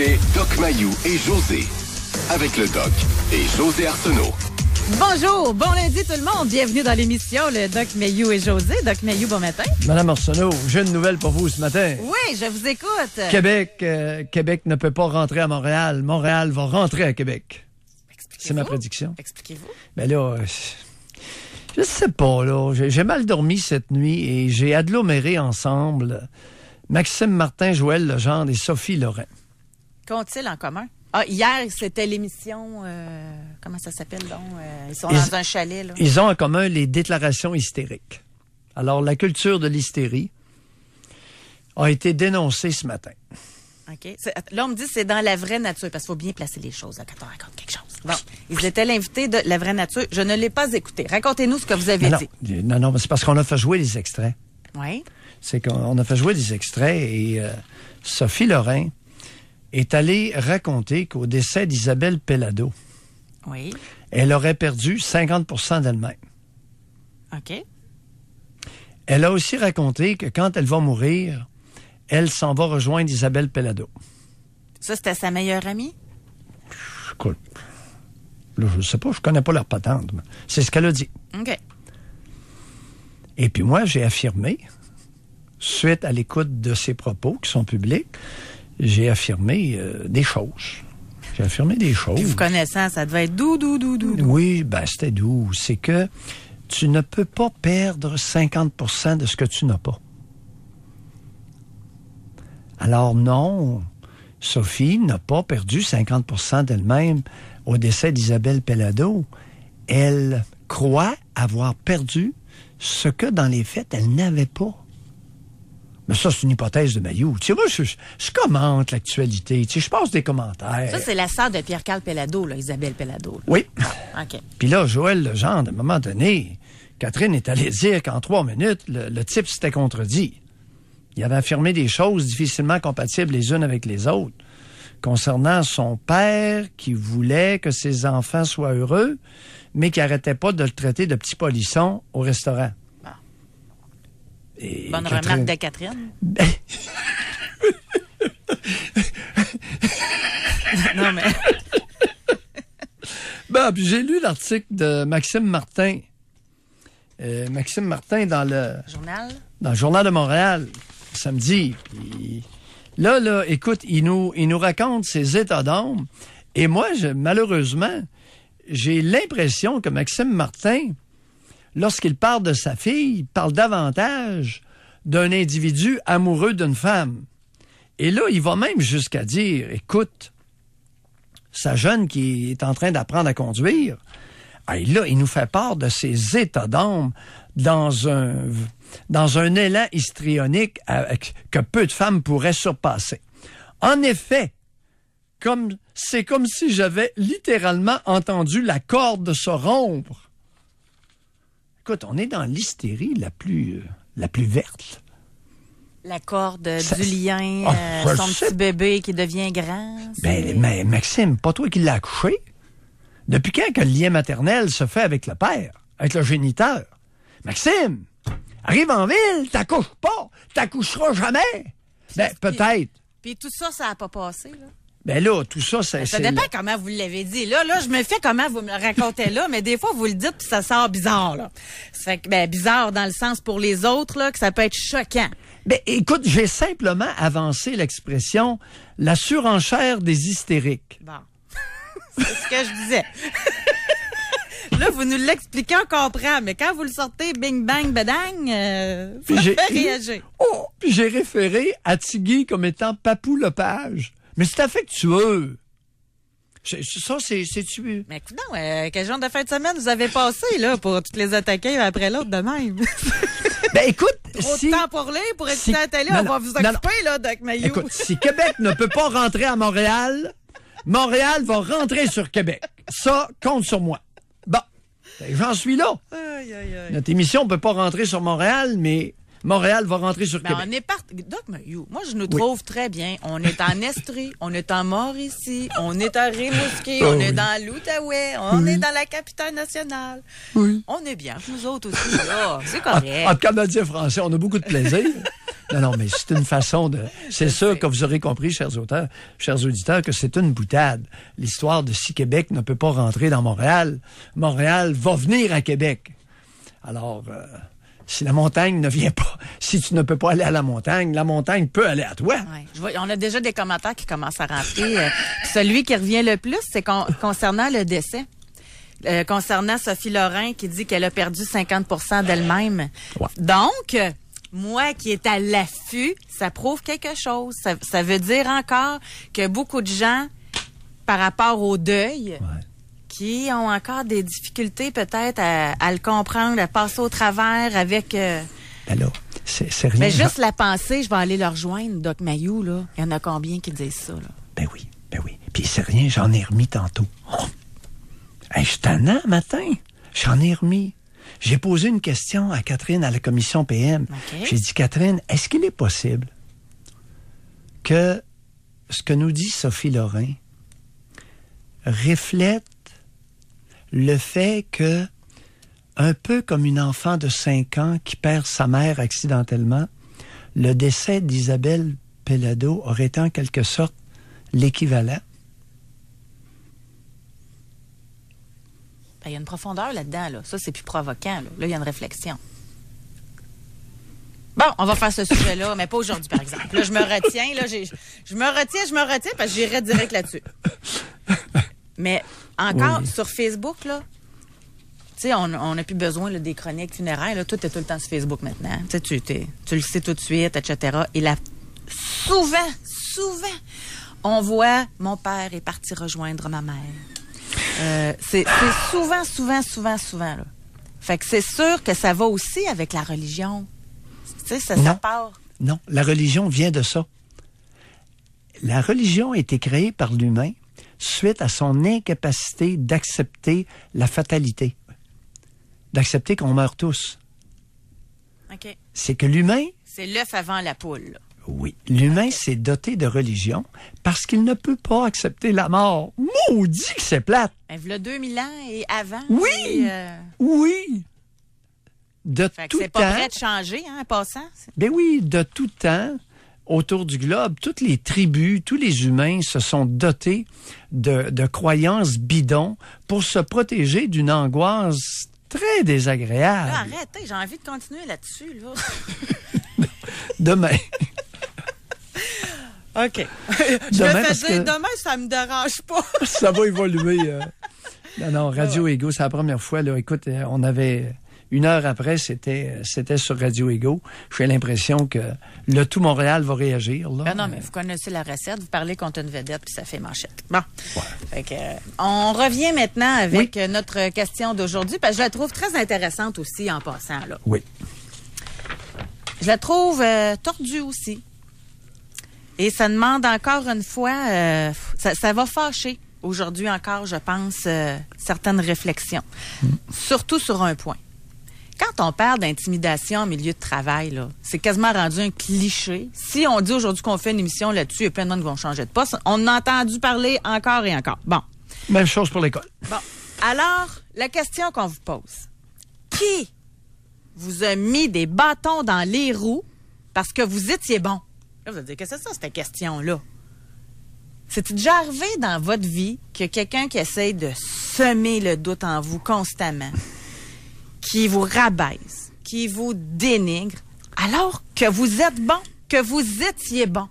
écoutez Doc Mayou et José. Avec le Doc et José Arsenault. Bonjour, bon lundi tout le monde. Bienvenue dans l'émission Le Doc Mayou et José. Doc Mayou, bon matin. Madame Arsenault, j'ai une nouvelle pour vous ce matin. Oui, je vous écoute. Québec ne peut pas rentrer à Montréal. Montréal va rentrer à Québec. C'est ma prédiction. Expliquez-vous. Mais là, je sais pas, là. J'ai mal dormi cette nuit et j'ai aggloméré ensemble Maxime Martin, Joël Legendre et Sophie Lorrain. Qu'ont-ils en commun? Ah, hier, c'était l'émission... comment ça s'appelle, donc? Ils sont dans un chalet, là. Ils ont en commun les déclarations hystériques. Alors, la culture de l'hystérie a été dénoncée ce matin. OK. Là, on me dit que c'est dans la vraie nature, parce qu'il faut bien placer les choses là, quand on raconte quelque chose. Bon, ils étaient l'invité de la vraie nature. Je ne l'ai pas écouté. Racontez-nous ce que vous avez dit. Non, c'est parce qu'on a fait jouer les extraits. Oui. C'est qu'on a fait jouer des extraits et Sophie Lorrain est allée raconter qu'au décès d'Isabelle Pellado, oui, elle aurait perdu 50% d'elle-même. OK. Elle a aussi raconté que quand elle va mourir, elle s'en va rejoindre Isabelle Pellado. Ça, c'était sa meilleure amie? Écoute, là, je sais pas, je connais pas leur patente. Mais c'est ce qu'elle a dit. OK. Et puis moi, j'ai affirmé, suite à l'écoute de ses propos qui sont publics, j'ai affirmé des choses. J'ai affirmé des choses. Puis vous connaissant, ça devait être doux. Oui, ben c'était doux. C'est que tu ne peux pas perdre 50% de ce que tu n'as pas. Alors non, Sophie n'a pas perdu 50% d'elle-même au décès d'Isabelle Pellado. Elle croit avoir perdu ce que, dans les faits, elle n'avait pas. Mais ça, c'est une hypothèse de Mayou. Tu sais, moi, je commente l'actualité. Tu sais, je passe des commentaires. Ça, c'est la sœur de Pierre-Carl Pellado, là, Isabelle Pellado. Là. Oui. OK. Puis là, Joël Legendre, à un moment donné, Catherine est allée dire qu'en 3 minutes, le type s'était contredit. Il avait affirmé des choses difficilement compatibles les unes avec les autres concernant son père qui voulait que ses enfants soient heureux, mais qui n'arrêtait pas de le traiter de petit polisson au restaurant. Et bonne remarque de Catherine. Non, mais... Puis j'ai lu l'article de Maxime Martin. Maxime Martin dans le... Journal? Dans le Journal de Montréal, samedi. Là, écoute, il nous raconte ses états d'âme. Et moi, malheureusement, j'ai l'impression que Maxime Martin, lorsqu'il parle de sa fille, il parle davantage d'un individu amoureux d'une femme. Et là, il va même jusqu'à dire, écoute, sa jeune qui est en train d'apprendre à conduire, là, il nous fait part de ses états d'âme dans un élan histrionique que peu de femmes pourraient surpasser. En effet, c'est comme si j'avais littéralement entendu la corde se rompre. Écoute, on est dans l'hystérie la plus verte. La corde du lien, son petit bébé qui devient grand. Mais Maxime, pas toi qui l'as accouché? Depuis quand que le lien maternel se fait avec le père, avec le géniteur? Maxime, arrive en ville, t'accouches pas, t'accoucheras jamais. Peut-être. Puis tout ça, ça n'a pas passé, là? Là, tout ça, c'est... Ça dépend comment vous l'avez dit. Là, je me fais comment vous me le racontez là, mais des fois, vous le dites puis ça sort bizarre, là. Ça fait que, bizarre dans le sens pour les autres, là, que ça peut être choquant. Écoute, j'ai simplement avancé l'expression « la surenchère des hystériques ». Bon. C'est ce que je disais. Là, vous nous l'expliquez, on comprend, mais quand vous le sortez, bing, bang, badang, ça fait réagir. Puis j'ai référé à Tigui comme étant Papou Lepage. Mais c'est affectueux. Ça, c'est tueux. Mais écoute, quel genre de fin de semaine vous avez passé, là, pour toutes les attaquer après l'autre de même? Écoute, trop de temps pour lire, pour écouter la télé, on va vous occuper, là, Doc Mayou. Écoute, si Québec ne peut pas rentrer à Montréal, Montréal va rentrer sur Québec. Ça compte sur moi. Bon, j'en suis là. Aïe. Notre émission ne peut pas rentrer sur Montréal, mais Montréal va rentrer sur Québec. On est parti. Doc Mayou, moi, je nous trouve très bien. On est en Estrie, on est en Mauricie, on est à Rimouski, on est dans l'Outaouais, on est dans la capitale nationale. Oui. On est bien, nous autres aussi, là. C'est correct. En Canadien français, on a beaucoup de plaisir. Non, mais c'est une façon de... C'est sûr que vous aurez compris, chers auditeurs, que c'est une boutade. L'histoire de si Québec ne peut pas rentrer dans Montréal, Montréal va venir à Québec. Alors, si la montagne ne vient pas, si tu ne peux pas aller à la montagne peut aller à toi. Ouais. On a déjà des commentaires qui commencent à rentrer. Celui qui revient le plus, c'est concernant le décès. Concernant Sophie Lorrain qui dit qu'elle a perdu 50% d'elle-même. Ouais. Donc... moi qui est à l'affût, ça prouve quelque chose. Ça veut dire encore que beaucoup de gens, par rapport au deuil, qui ont encore des difficultés peut-être à le comprendre, à passer au travers avec... Alors, c'est rien. Mais juste la pensée, je vais aller le rejoindre, Doc Mayou, là. Il y en a combien qui disent ça, là? Ben oui. Puis c'est rien, j'en ai remis tantôt. Oh. Hey, je suis tannant, matin. J'en ai remis. J'ai posé une question à Catherine à la commission PM. Okay. J'ai dit, Catherine, est-ce qu'il est possible que ce que nous dit Sophie Lorrain reflète le fait que, un peu comme une enfant de 5 ans qui perd sa mère accidentellement, le décès d'Isabelle Pellado aurait été en quelque sorte l'équivalent? Il y a une profondeur là-dedans, là. Ça, c'est plus provoquant, là. Là, il y a une réflexion. Bon, on va faire ce sujet-là, mais pas aujourd'hui, par exemple. Là, je me retiens, là. Je me retiens, parce que j'irai direct là-dessus. Mais encore, sur Facebook, là, tu sais, on n'a plus besoin là, des chroniques funéraires, là. Tout est tout le temps sur Facebook maintenant. Tu le sais tout de suite, etc. Et là, souvent, on voit « Mon père est parti rejoindre ma mère ». C'est souvent, là. Fait que c'est sûr que ça va aussi avec la religion. Tu sais, ça part. Non, la religion vient de ça. La religion a été créée par l'humain suite à son incapacité d'accepter la fatalité. D'accepter qu'on meurt tous. OK. C'est que l'humain... C'est l'œuf avant la poule, là. Oui. L'humain s'est doté de religion parce qu'il ne peut pas accepter la mort. Maudit que c'est plate! Il y a 2000 ans et avant. Oui! Oui! De fait tout que c'est temps... pas prêt de changer, hein, en passant? Ben oui, de tout temps, autour du globe, toutes les tribus, tous les humains se sont dotés de croyances bidons pour se protéger d'une angoisse très désagréable. Là, arrêtez, j'ai envie de continuer là-dessus, là. Demain. OK. Demain, ça me dérange pas. Ça va évoluer. Non, Radio Ego, c'est la première fois. Là, écoute, on avait... 1 heure après, c'était sur Radio Ego. J'ai l'impression que le tout Montréal va réagir. Là. Non, mais vous connaissez la recette. Vous parlez contre une vedette, puis ça fait manchette. Bon. Ouais. Fait que, on revient maintenant avec notre question d'aujourd'hui, parce que je la trouve très intéressante aussi en passant. Là. Oui. Je la trouve tordue aussi. Et ça demande encore une fois... ça va fâcher aujourd'hui encore, je pense, certaines réflexions. Surtout sur un point. Quand on parle d'intimidation en milieu de travail, là, c'est quasiment rendu un cliché. Si on dit aujourd'hui qu'on fait une émission là-dessus, il y a plein de monde qui vont changer de poste. On a entendu parler encore et encore. Bon. Même chose pour l'école. Bon. Alors, la question qu'on vous pose. Qui vous a mis des bâtons dans les roues parce que vous étiez bon? Là, vous allez dire, qu'est-ce que c'est ça, cette question-là? C'est déjà arrivé dans votre vie que quelqu'un qui essaye de semer le doute en vous constamment, qui vous rabaisse, qui vous dénigre, alors que vous êtes bon, que vous étiez bon.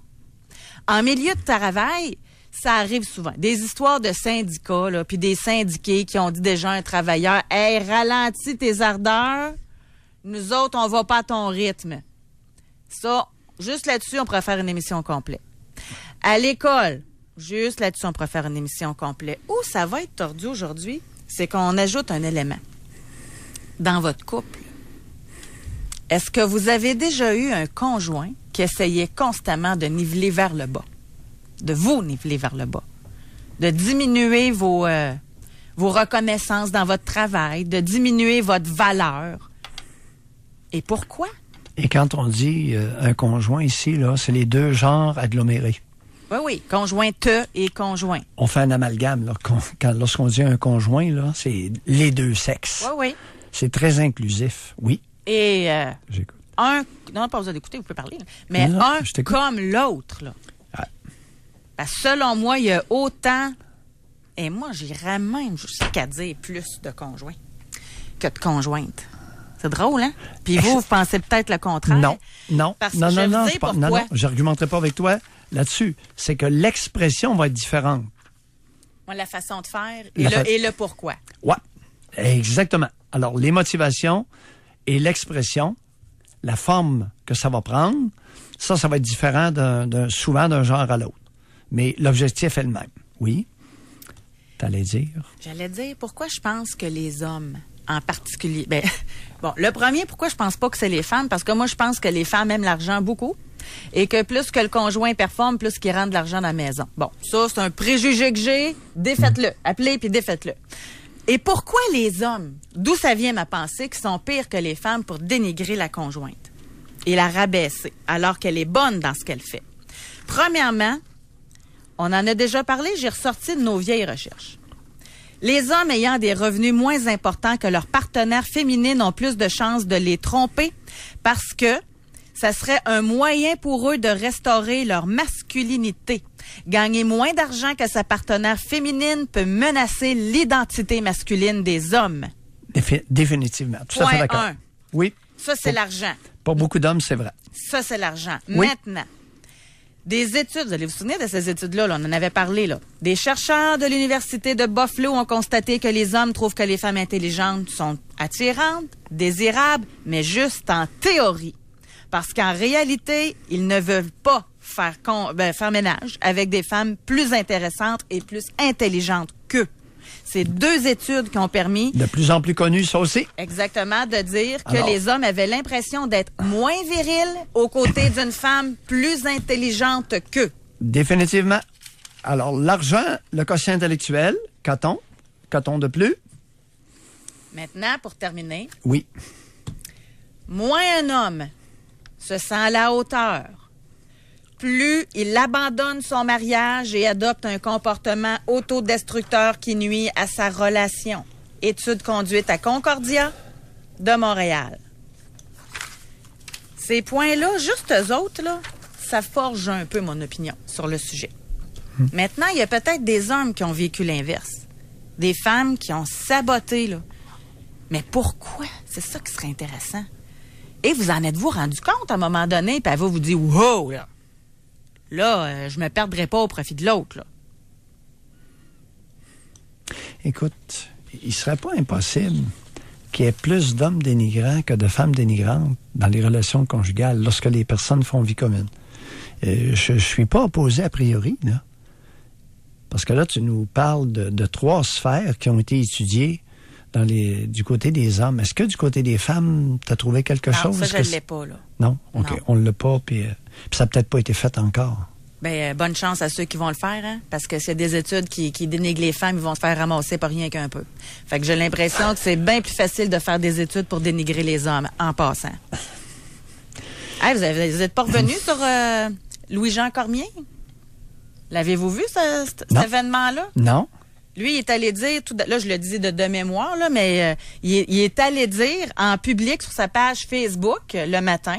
En milieu de travail, ça arrive souvent. Des histoires de syndicats, là, puis des syndiqués qui ont dit déjà à un travailleur, « Hey, ralentis tes ardeurs, nous autres, on va pas à ton rythme. » Ça, juste là-dessus, on pourrait faire une émission complète. À l'école, juste là-dessus, on pourrait faire une émission complète. Où ça va être tordu aujourd'hui, c'est qu'on ajoute un élément. Dans votre couple, est-ce que vous avez déjà eu un conjoint qui essayait constamment de niveler vers le bas? De vous niveler vers le bas? De diminuer vos reconnaissances dans votre travail, de diminuer votre valeur? Et pourquoi? Et quand on dit un conjoint ici, là, c'est les deux genres agglomérés. Oui, conjointe et conjoint. On fait un amalgame, là, lorsqu'on dit un conjoint, là, c'est les deux sexes. Oui. C'est très inclusif, oui. Et j'écoute. un... Non, pas besoin d'écouter, vous pouvez parler. Là. Mais non, un je t'écoute. comme l'autre. Là. Ah. Parce que selon moi, il y a autant... Et moi, j'irais même jusqu'à dire plus de conjoints que de conjointes. C'est drôle, hein? Puis vous pensez peut-être le contraire. Non. Parce non, que je vais non, vous dire pourquoi. non, j'argumenterai pas avec toi là-dessus. C'est que l'expression va être différente. Moi, la façon de faire et le pourquoi. Ouais, exactement. Alors, les motivations et l'expression, la forme que ça va prendre, ça va être différent souvent d'un genre à l'autre. Mais l'objectif est le même. Oui? T'allais dire? J'allais dire pourquoi je pense que les hommes, en particulier... Bon, le premier, pourquoi je pense pas que c'est les femmes? Parce que moi, je pense que les femmes aiment l'argent beaucoup et que plus que le conjoint performe, plus qu'il rentre de l'argent dans la maison. Bon, ça, c'est un préjugé que j'ai. Défaites-le. Appelez puis défaites-le. Et pourquoi les hommes, d'où ça vient ma pensée, qui sont pires que les femmes pour dénigrer la conjointe et la rabaisser alors qu'elle est bonne dans ce qu'elle fait? Premièrement, on en a déjà parlé, j'ai ressorti de nos vieilles recherches. Les hommes ayant des revenus moins importants que leurs partenaires féminines ont plus de chances de les tromper parce que ça serait un moyen pour eux de restaurer leur masculinité. Gagner moins d'argent que sa partenaire féminine peut menacer l'identité masculine des hommes. Définitivement. Tout à fait d'accord. 1. Oui. Ça, c'est l'argent. Pour beaucoup d'hommes, c'est vrai. Ça, c'est l'argent. Oui. Maintenant, des études, vous allez vous souvenir de ces études-là, là, on en avait parlé, là. Des chercheurs de l'Université de Buffalo ont constaté que les hommes trouvent que les femmes intelligentes sont attirantes, désirables, mais juste en théorie. Parce qu'en réalité, ils ne veulent pas faire ménage avec des femmes plus intéressantes et plus intelligentes qu'eux. C'est 2 études qui ont permis... De plus en plus connues, ça aussi. Exactement, de dire que les hommes avaient l'impression d'être moins virils aux côtés d'une femme plus intelligente qu'eux. Définitivement. Alors, l'argent, le quotient intellectuel, qu'a-t-on de plus? Maintenant, pour terminer... Oui. Moins un homme se sent à la hauteur, plus il abandonne son mariage et adopte un comportement autodestructeur qui nuit à sa relation. Étude conduite à Concordia de Montréal. Ces points-là, juste eux autres, là, ça forge un peu mon opinion sur le sujet. Maintenant, il y a peut-être des hommes qui ont vécu l'inverse. Des femmes qui ont saboté, là. Mais pourquoi? C'est ça qui serait intéressant. Et vous en êtes-vous rendu compte à un moment donné, puis elle va vous dire « Wow! » Là, je me perdrai pas au profit de l'autre, là. Écoute, il serait pas impossible qu'il y ait plus d'hommes dénigrants que de femmes dénigrantes dans les relations conjugales lorsque les personnes font vie commune. Je suis pas opposé a priori, là. Parce que là, tu nous parles de 3 sphères qui ont été étudiées du côté des hommes. Est-ce que du côté des femmes, tu as trouvé quelque chose? Non, ça, je ne l'ai pas, là. Non? OK, non. On ne l'a pas, puis ça n'a peut-être pas été fait encore. Bien, bonne chance à ceux qui vont le faire, hein? Parce que s'il y a des études qui dénigrent les femmes, ils vont se faire ramasser par rien qu'un peu. Fait que j'ai l'impression que c'est bien plus facile de faire des études pour dénigrer les hommes, en passant. Hey, vous êtes pas revenu sur Louis-Jean Cormier? L'avez-vous vu, cet événement-là? Non. Lui, il est allé dire, là, je le dis de mémoire, là, mais il est allé dire en public sur sa page Facebook le matin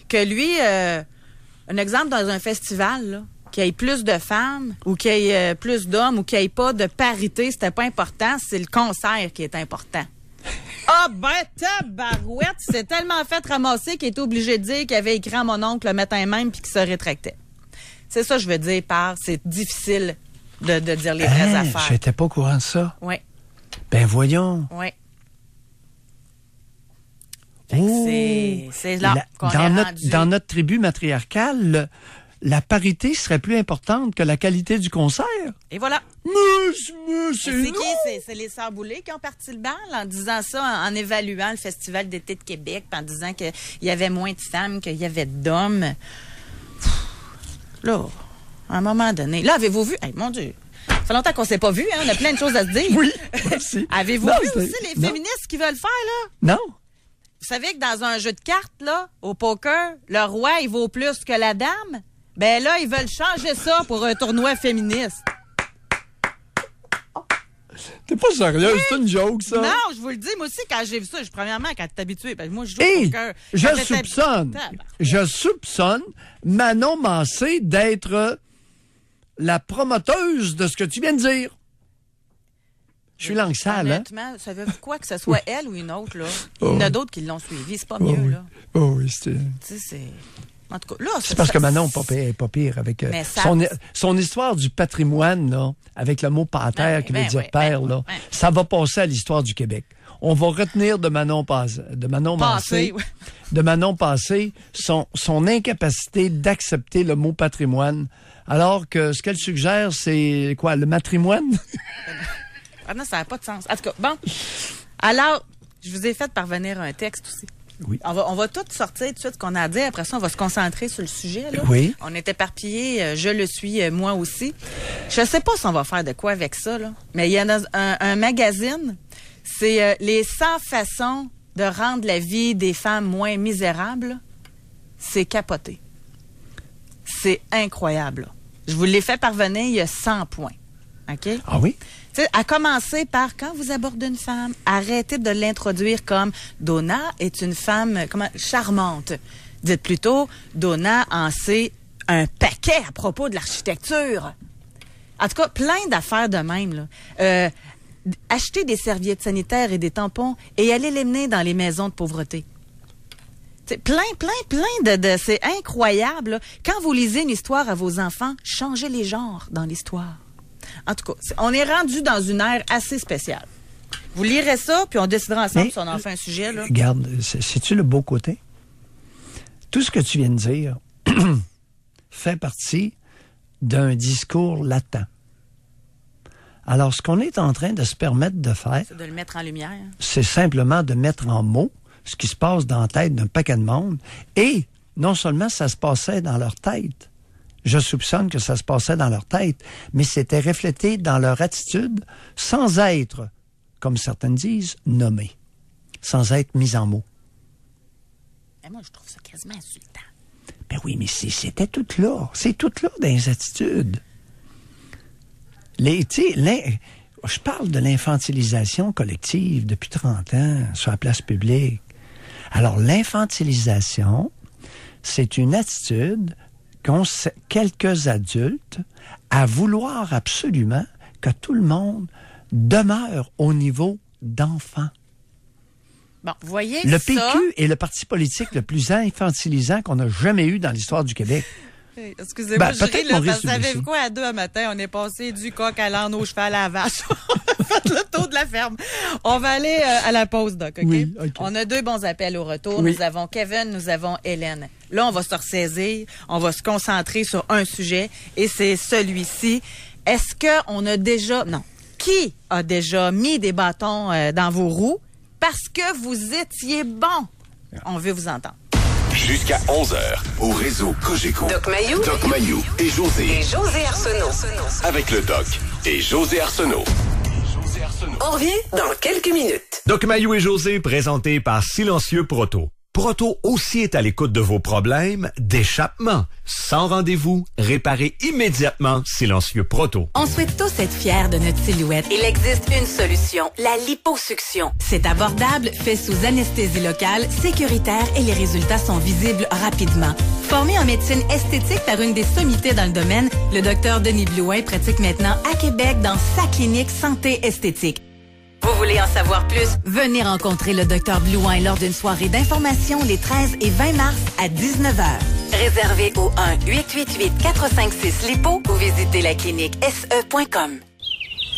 que lui, un exemple dans un festival, là, qu'il y ait plus de femmes ou qu'il y ait plus d'hommes ou qu'il n'y ait pas de parité, c'était pas important, c'est le concert qui est important. Ah ben, tabarouette, c'est tellement fait ramasser qu'il était obligé de dire qu'il avait écrit à mon oncle le matin même puis qu'il se rétractait. C'est ça que je veux dire par c'est difficile de dire les vraies affaires. J'étais pas au courant de ça. Oui. Ben voyons. Oui. Oh, c'est là qu'on est rendu. Dans notre tribu matriarcale, la parité serait plus importante que la qualité du concert. Et voilà. C'est qui? C'est les Sœurs Boulay qui ont parti le bal en disant ça, en évaluant le Festival d'été de Québec, en disant qu'il y avait moins de femmes qu'il y avait d'hommes. Là, à un moment donné... Là, avez-vous vu... Hey, mon Dieu, ça fait longtemps qu'on ne s'est pas vu, hein? On a plein de choses à se dire. Oui, aussi. Avez-vous vu aussi les féministes qui veulent faire, là? Non. Vous savez que dans un jeu de cartes, là, au poker, le roi, il vaut plus que la dame? Ben là, ils veulent changer ça pour un tournoi féministe. T'es pas sérieux, c'est une joke, ça? Non, je vous le dis, moi aussi, quand j'ai vu ça, premièrement, quand t'es habitué, ben, moi, je joue Hey, au cœur. je soupçonne Manon Massé d'être la promoteuse de ce que tu viens de dire. Je suis langue sale, hein? Honnêtement, savez-vous quoi, que ce soit elle ou une autre, là? Il y en a d'autres qui l'ont suivi, c'est pas mieux, là. Oh oui, c'était... Tu sais, c'est... En tout cas, là... C'est parce que Manon est pas pire avec son histoire du patrimoine, là, avec le mot pater qui veut dire père, là. Ça va passer à l'histoire du Québec. On va retenir de Manon Massé son incapacité d'accepter le mot patrimoine, alors que ce qu'elle suggère, c'est quoi, le matrimoine? Ah non, ça n'a pas de sens. En tout cas, bon. Alors, je vous ai fait parvenir un texte aussi. Oui. On va tout sortir tout de suite ce qu'on a à dire. Après ça, on va se concentrer sur le sujet. Là. Oui. On est éparpillés. Je le suis, moi aussi. Je sais pas si on va faire de quoi avec ça, là. Mais il y en a un magazine. C'est les 100 façons de rendre la vie des femmes moins misérable. C'est capoté. C'est incroyable. Là. Je vous l'ai fait parvenir, il y a 100 points. OK? Ah oui? Tu sais, à commencer par, quand vous abordez une femme, arrêtez de l'introduire comme « Donna est une femme charmante ». Dites plutôt « Donna en sait un paquet à propos de l'architecture ». En tout cas, plein d'affaires de même. Là. Achetez des serviettes sanitaires et des tampons et allez les mener dans les maisons de pauvreté. T'sais, plein de c'est incroyable. Là. Quand vous lisez une histoire à vos enfants, changez les genres dans l'histoire. En tout cas, on est rendu dans une ère assez spéciale. Vous lirez ça, puis on décidera ensemble si on en fait un sujet. Là. Regarde, c'est-tu le beau côté? Tout ce que tu viens de dire fait partie d'un discours latent. Alors, ce qu'on est en train de se permettre de faire... C'est de le mettre en lumière. C'est simplement de mettre en mots ce qui se passe dans la tête d'un paquet de monde. Et non seulement ça se passait dans leur tête, je soupçonne que ça se passait dans leur tête, mais c'était reflété dans leur attitude sans être, comme certaines disent, nommés, sans être mis en mots. Et moi, je trouve ça quasiment insultant. Ben oui, mais c'était tout là. C'est tout là dans les attitudes. Je parle de l'infantilisation collective depuis 30 ans sur la place publique. Alors, l'infantilisation, c'est une attitude qu'ont quelques adultes à vouloir absolument que tout le monde demeure au niveau d'enfant. Bon, vous voyez le ça? PQ est le parti politique le plus infantilisant qu'on a jamais eu dans l'histoire du Québec. Excusez-moi, je ris, là, parce que savez-vous quoi, à 2 un matin, on est passé du coq à l'âne au cheval à la vache. On a fait le tour de la ferme. On va aller à la pause, Doc, OK? Oui, OK. On a 2 bons appels au retour. Oui. Nous avons Kevin, nous avons Hélène. Là, on va se ressaisir, on va se concentrer sur un sujet, et c'est celui-ci. Est-ce qu'on a déjà... Non. Qui a déjà mis des bâtons dans vos roues parce que vous étiez bon? On veut vous entendre. Jusqu'à 11h, au réseau Cogeco. Doc Mayou et José. Et José Arsenault. Avec le Doc et José Arsenault. On revient dans quelques minutes. Doc Mayou et José, présentés par Silencieux Proto. Proto aussi est à l'écoute de vos problèmes d'échappement. Sans rendez-vous, réparez immédiatement Silencieux Proto. On souhaite tous être fiers de notre silhouette. Il existe une solution, la liposuction. C'est abordable, fait sous anesthésie locale, sécuritaire et les résultats sont visibles rapidement. Formé en médecine esthétique par une des sommités dans le domaine, le Dr Denis Blouin pratique maintenant à Québec dans sa clinique Santé Esthétique. Vous voulez en savoir plus? Venez rencontrer le Dr Blouin lors d'une soirée d'information les 13 et 20 mars à 19h. Réservez au 1-888-456-LIPO ou visitez la clinique se.com.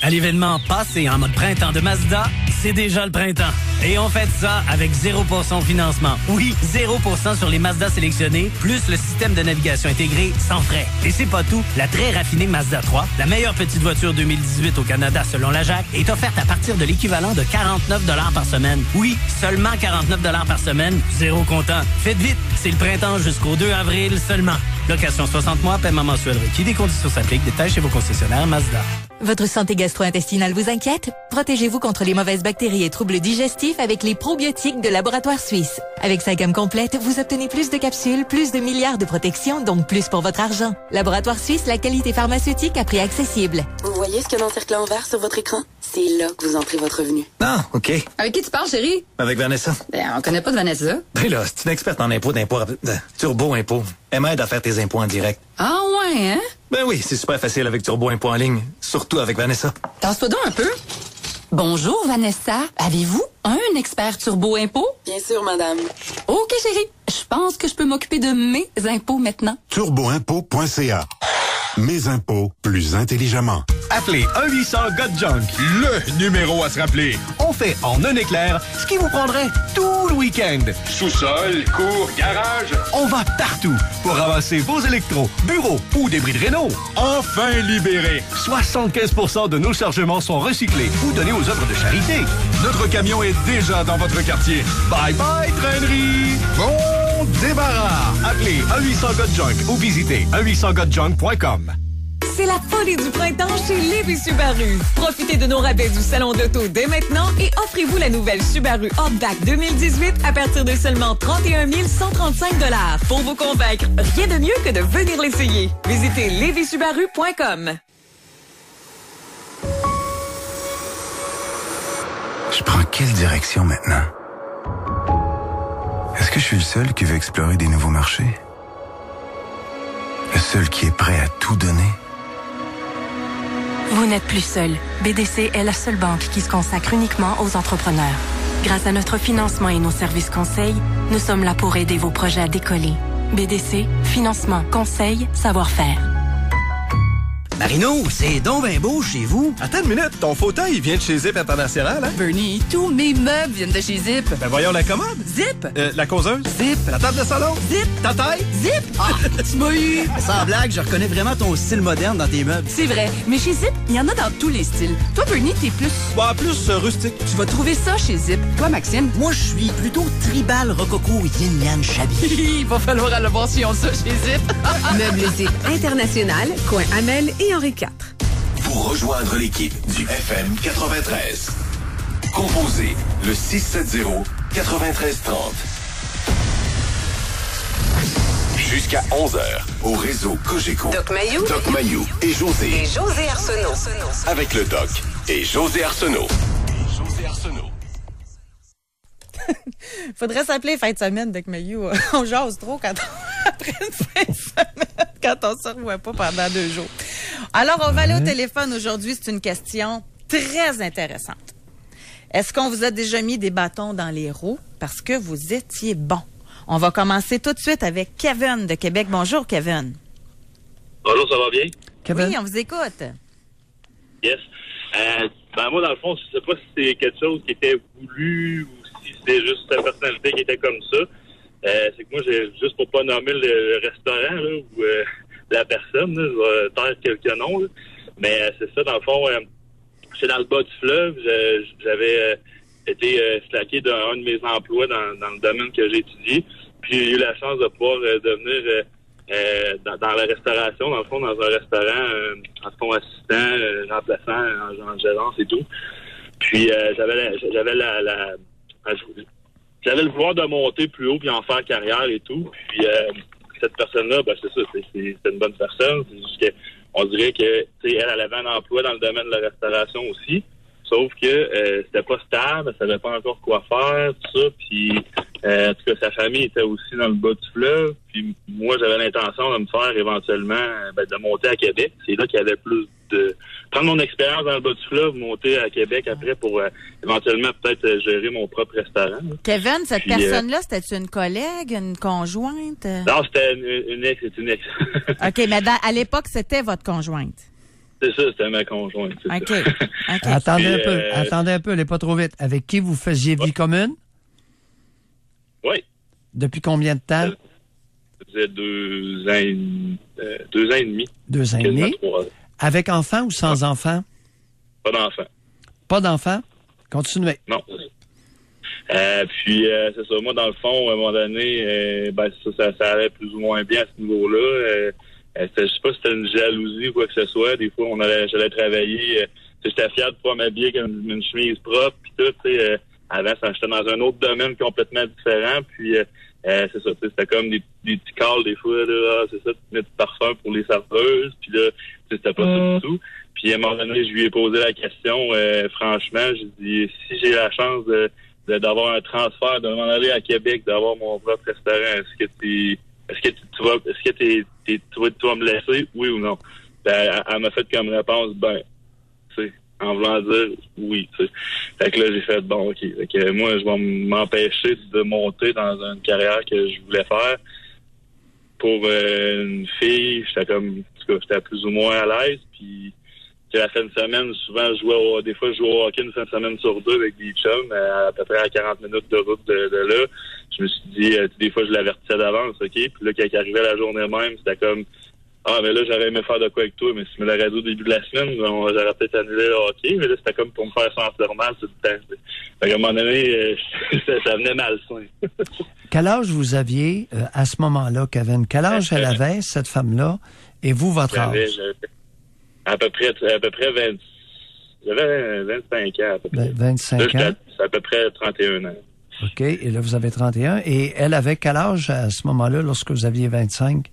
À l'événement passé en mode printemps de Mazda, c'est déjà le printemps. Et on fait ça avec 0% financement. Oui, 0% sur les Mazda sélectionnés, plus le système de navigation intégré sans frais. Et c'est pas tout. La très raffinée Mazda 3, la meilleure petite voiture 2018 au Canada selon la JAC, est offerte à partir de l'équivalent de 49 $ par semaine. Oui, seulement 49 $ par semaine, zéro comptant. Faites vite, c'est le printemps jusqu'au 2 avril seulement. Location 60 mois, paiement mensuel requis. Des conditions s'appliquent. Détails chez vos concessionnaires Mazda. Votre santé gastro-intestinale vous inquiète? Protégez-vous contre les mauvaises bactéries et troubles digestifs avec les probiotiques de Laboratoire Suisse. Avec sa gamme complète, vous obtenez plus de capsules, plus de milliards de protections, donc plus pour votre argent. Laboratoire Suisse, la qualité pharmaceutique à prix accessible. Vous voyez ce qu'il y a dans le cercle en vert sur votre écran? C'est là que vous entrez votre revenu. Ah, OK. Avec qui tu parles, chérie? Avec Vanessa. On connaît pas de Vanessa. Ben là, c'est une experte en impôts Turbo Impôt. Elle m'aide à faire tes impôts en direct. Ah ouais, hein? Ben oui, c'est super facile avec Turbo Impôt en ligne. Surtout avec Vanessa. Tasse-toi donc un peu. Bonjour, Vanessa. Avez-vous un expert Turbo Impôt? Bien sûr, madame. OK, chérie. Je pense que je peux m'occuper de mes impôts maintenant. turboimpôt.ca. Mes impôts plus intelligemment. Appelez 1-800-GOT-JUNK. Le numéro à se rappeler. On fait en un éclair ce qui vous prendrait tout le week-end. Sous-sol, cour, garage. On va partout pour ramasser vos électros, bureaux ou débris de réno. Enfin libéré. 75% de nos chargements sont recyclés ou donnés aux œuvres de charité. Notre camion est déjà dans votre quartier. Bye bye, traînerie. Bon débarras. Appelez 1-800-GOT-JUNK ou visitez 1-800-GOT-JUNK.com. C'est la folie du printemps chez Lévis Subaru. Profitez de nos rabais du salon d'auto dès maintenant et offrez-vous la nouvelle Subaru Outback 2018 à partir de seulement 31 135 $. Pour vous convaincre, rien de mieux que de venir l'essayer. Visitez levisubaru.com. Je prends quelle direction maintenant? Est-ce que je suis le seul qui veut explorer des nouveaux marchés? Le seul qui est prêt à tout donner? Vous n'êtes plus seul. BDC est la seule banque qui se consacre uniquement aux entrepreneurs. Grâce à notre financement et nos services conseils, nous sommes là pour aider vos projets à décoller. BDC, financement, conseil, savoir-faire. Marino, c'est donc ben beau chez vous. Attends une minute, ton fauteuil, il vient de chez Zip International, hein? Bernie, tous mes meubles viennent de chez Zip. Ben voyons la commode. Zip. La causeuse. Zip. La table de salon. Zip. Ta taille. Zip. Ah, tu m'as eu. Sans blague, je reconnais vraiment ton style moderne dans tes meubles. C'est vrai, mais chez Zip, il y en a dans tous les styles. Toi, Bernie, t'es plus... Bah, plus rustique. Tu vas trouver ça chez Zip. Toi, Maxime? Moi, je suis plutôt tribal, rococo, yin-yang, chabi. Il va falloir aller voir si on ça chez Zip. Meubles Zip International, coin Amel et Henri IV. Pour rejoindre l'équipe du FM 93, composez le 670-9330. Jusqu'à 11h, au réseau Cogeco. Doc Mayou et José. Et José Arsenault. Avec le Doc et José Arsenault. Faudrait s'appeler fin de semaine, Doc Mayou. On jase trop après une fin de semaine, quand on se revoit pas pendant 2 jours. Alors, on va aller au téléphone aujourd'hui. C'est une question très intéressante. Est-ce qu'on vous a déjà mis des bâtons dans les roues parce que vous étiez bon? On va commencer tout de suite avec Kevin de Québec. Bonjour, Kevin. Bonjour, ça va bien? Kevin? Oui, on vous écoute. Yes. Moi, dans le fond, je sais pas si c'est quelque chose qui était voulu ou si c'était juste ta personnalité qui était comme ça. C'est que moi, juste pour pas nommer le restaurant là, ou la personne, là, je vais taire quelques noms, là. Mais c'est ça, dans le fond, j'étais dans le bas du fleuve, j'avais été slacké d'un de mes emplois dans le domaine que j'ai étudié. Puis j'ai eu la chance de pouvoir devenir dans la restauration, dans le fond, dans un restaurant, en fond assistant, remplaçant, en gérance et tout. Puis j'avais le vouloir de monter plus haut puis en faire carrière et tout. Puis cette personne-là, ben c'est ça, c'est une bonne personne. C'est juste qu'on dirait que elle avait un emploi dans le domaine de la restauration aussi. Sauf que c'était pas stable, elle savait pas encore quoi faire, tout ça. Puis en tout cas, sa famille était aussi dans le bas du fleuve. Puis moi, j'avais l'intention de me faire éventuellement de monter à Québec. C'est là qu'il y avait plus de prendre mon expérience dans le bas du fleuve, monter à Québec après pour éventuellement peut-être gérer mon propre restaurant. Kevin, cette personne-là, c'était une collègue, une conjointe? Non, c'était une ex, c'est une ex. OK, mais à l'époque, c'était votre conjointe. C'est ça, c'était ma conjointe. OK. Attendez un peu, allez pas trop vite. Avec qui vous faisiez vie commune? Oui. Depuis combien de temps? Ça faisait 2 ans et demi. 2 ans et demi. Avec enfant ou sans enfant? Pas d'enfant. Pas d'enfant? Continuez. Non. Puis c'est ça, moi dans le fond, à un moment donné, ça allait plus ou moins bien à ce niveau-là. Je sais pas si c'était une jalousie ou quoi que ce soit. Des fois, j'allais travailler. J'étais fier de pouvoir m'habiller avec une chemise propre puis tout. Avant, j'étais dans un autre domaine complètement différent. Puis c'est ça, c'était comme des petits calls des fois. Là, c'est ça, tu mets du parfum pour les serveuses. Puis là, c'était pas ça du tout. Puis à un moment donné, je lui ai posé la question. Franchement, j'ai dit si j'ai la chance d'avoir un transfert, de m'en aller à Québec, d'avoir mon propre restaurant, est-ce que tu vas me laisser, oui ou non? Elle m'a fait comme réponse, tu sais, en voulant dire oui, tu sais. Fait que là, j'ai fait, bon, OK. Fait que moi, je vais m'empêcher de monter dans une carrière que je voulais faire. Pour une fille, j'étais plus ou moins à l'aise, puis la fin de semaine, souvent, je jouais au hockey une fin de semaine sur deux avec des chums, à peu près à 40 minutes de route de là. Je me suis dit, des fois, je l'avertissais d'avance, OK? Puis là, quand il arrivait la journée même, c'était comme, mais là, j'aurais aimé faire de quoi avec toi, mais si tu me l'aurais dit au début de la semaine, j'aurais peut-être annulé le hockey, mais là, c'était comme pour me faire sentir mal tout le temps. Fait qu'à un moment donné, ça venait malsain. Quel âge vous aviez à ce moment-là, Kevin? Quel âge elle avait, cette femme-là, et vous, votre âge? À peu près 20. J'avais 25 ans, à peu près. 25 ans? C'est à peu près 31 ans. OK. Et là, vous avez 31. Et elle avait quel âge à ce moment-là, lorsque vous aviez 25?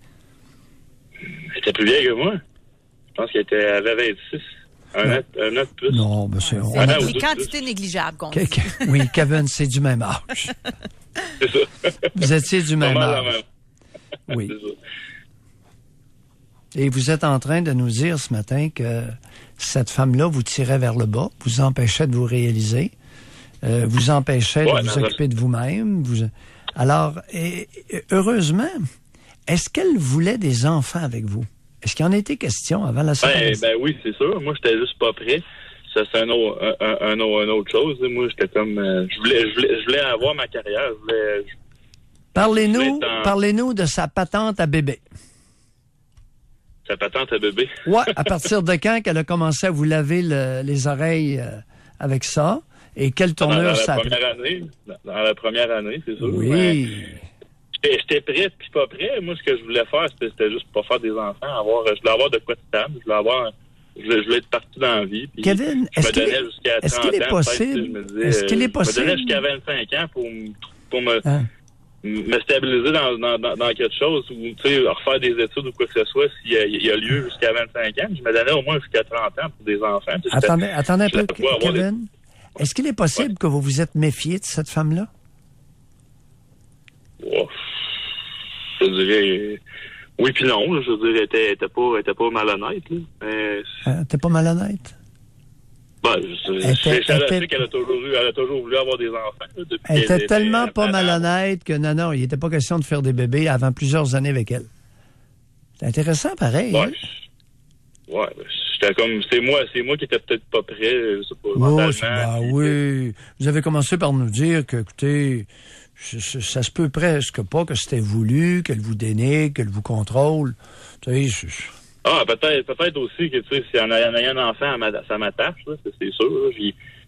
Elle était plus vieille que moi. Je pense qu'elle avait 26. Un an de plus. Non, mais c'est... C'est une quantité négligeable qu'on dit. Oui, Kevin, c'est du même âge. C'est ça. Vous étiez du même âge. Oui. C'est ça. Et vous êtes en train de nous dire ce matin que cette femme-là vous tirait vers le bas, vous empêchait de vous réaliser, vous empêchait de vous occuper de vous-même. Alors, heureusement, est-ce qu'elle voulait des enfants avec vous? Est-ce qu'il en était question avant la séparation? Ben oui, c'est sûr. Moi, j'étais juste pas prêt. Ça, c'est un autre chose. Moi, j'étais comme... je voulais avoir ma carrière. Parlez-nous de sa patente à bébé. Sa patente à bébé? Ouais, à partir de quand qu'elle a commencé à vous laver les oreilles avec ça? Et quelle tournure ça a pris? Dans la première année, c'est sûr. Oui. J'étais prêt puis pas prêt. Moi, ce que je voulais faire, c'était juste pas faire des enfants. Je voulais avoir de quoi de stable. Je voulais être partout dans la vie. Puis Kevin, est-ce qu'il est possible? Est-ce qu'il est possible? Je me donnais jusqu'à 25 ans pour me stabiliser dans quelque chose ou, tu sais, refaire des études ou quoi que ce soit s'il y a lieu jusqu'à 25 ans. Je me donnais au moins jusqu'à 30 ans pour des enfants. Attendez un peu, Kevin. Est-ce qu'il est possible que vous vous êtes méfié de cette femme-là? Oh, je dirais oui puis non. Je dirais elle était pas malhonnête. T'es pas malhonnête? Je sais qu'elle a toujours voulu avoir des enfants. Elle était tellement pas malhonnête que non, il n'était pas question de faire des bébés avant plusieurs années avec elle. C'est intéressant, pareil. Ouais. Ouais, j'étais comme c'est moi qui étais peut-être pas prêt, je sais pas, mentalement. Oui. Vous avez commencé par nous dire que, écoutez, ça se peut presque pas que c'était voulu, qu'elle vous dénigre, qu'elle vous contrôle. Tu sais, peut-être aussi que, tu sais, si en ayant un enfant, ça m'attache, là, c'est sûr. Là,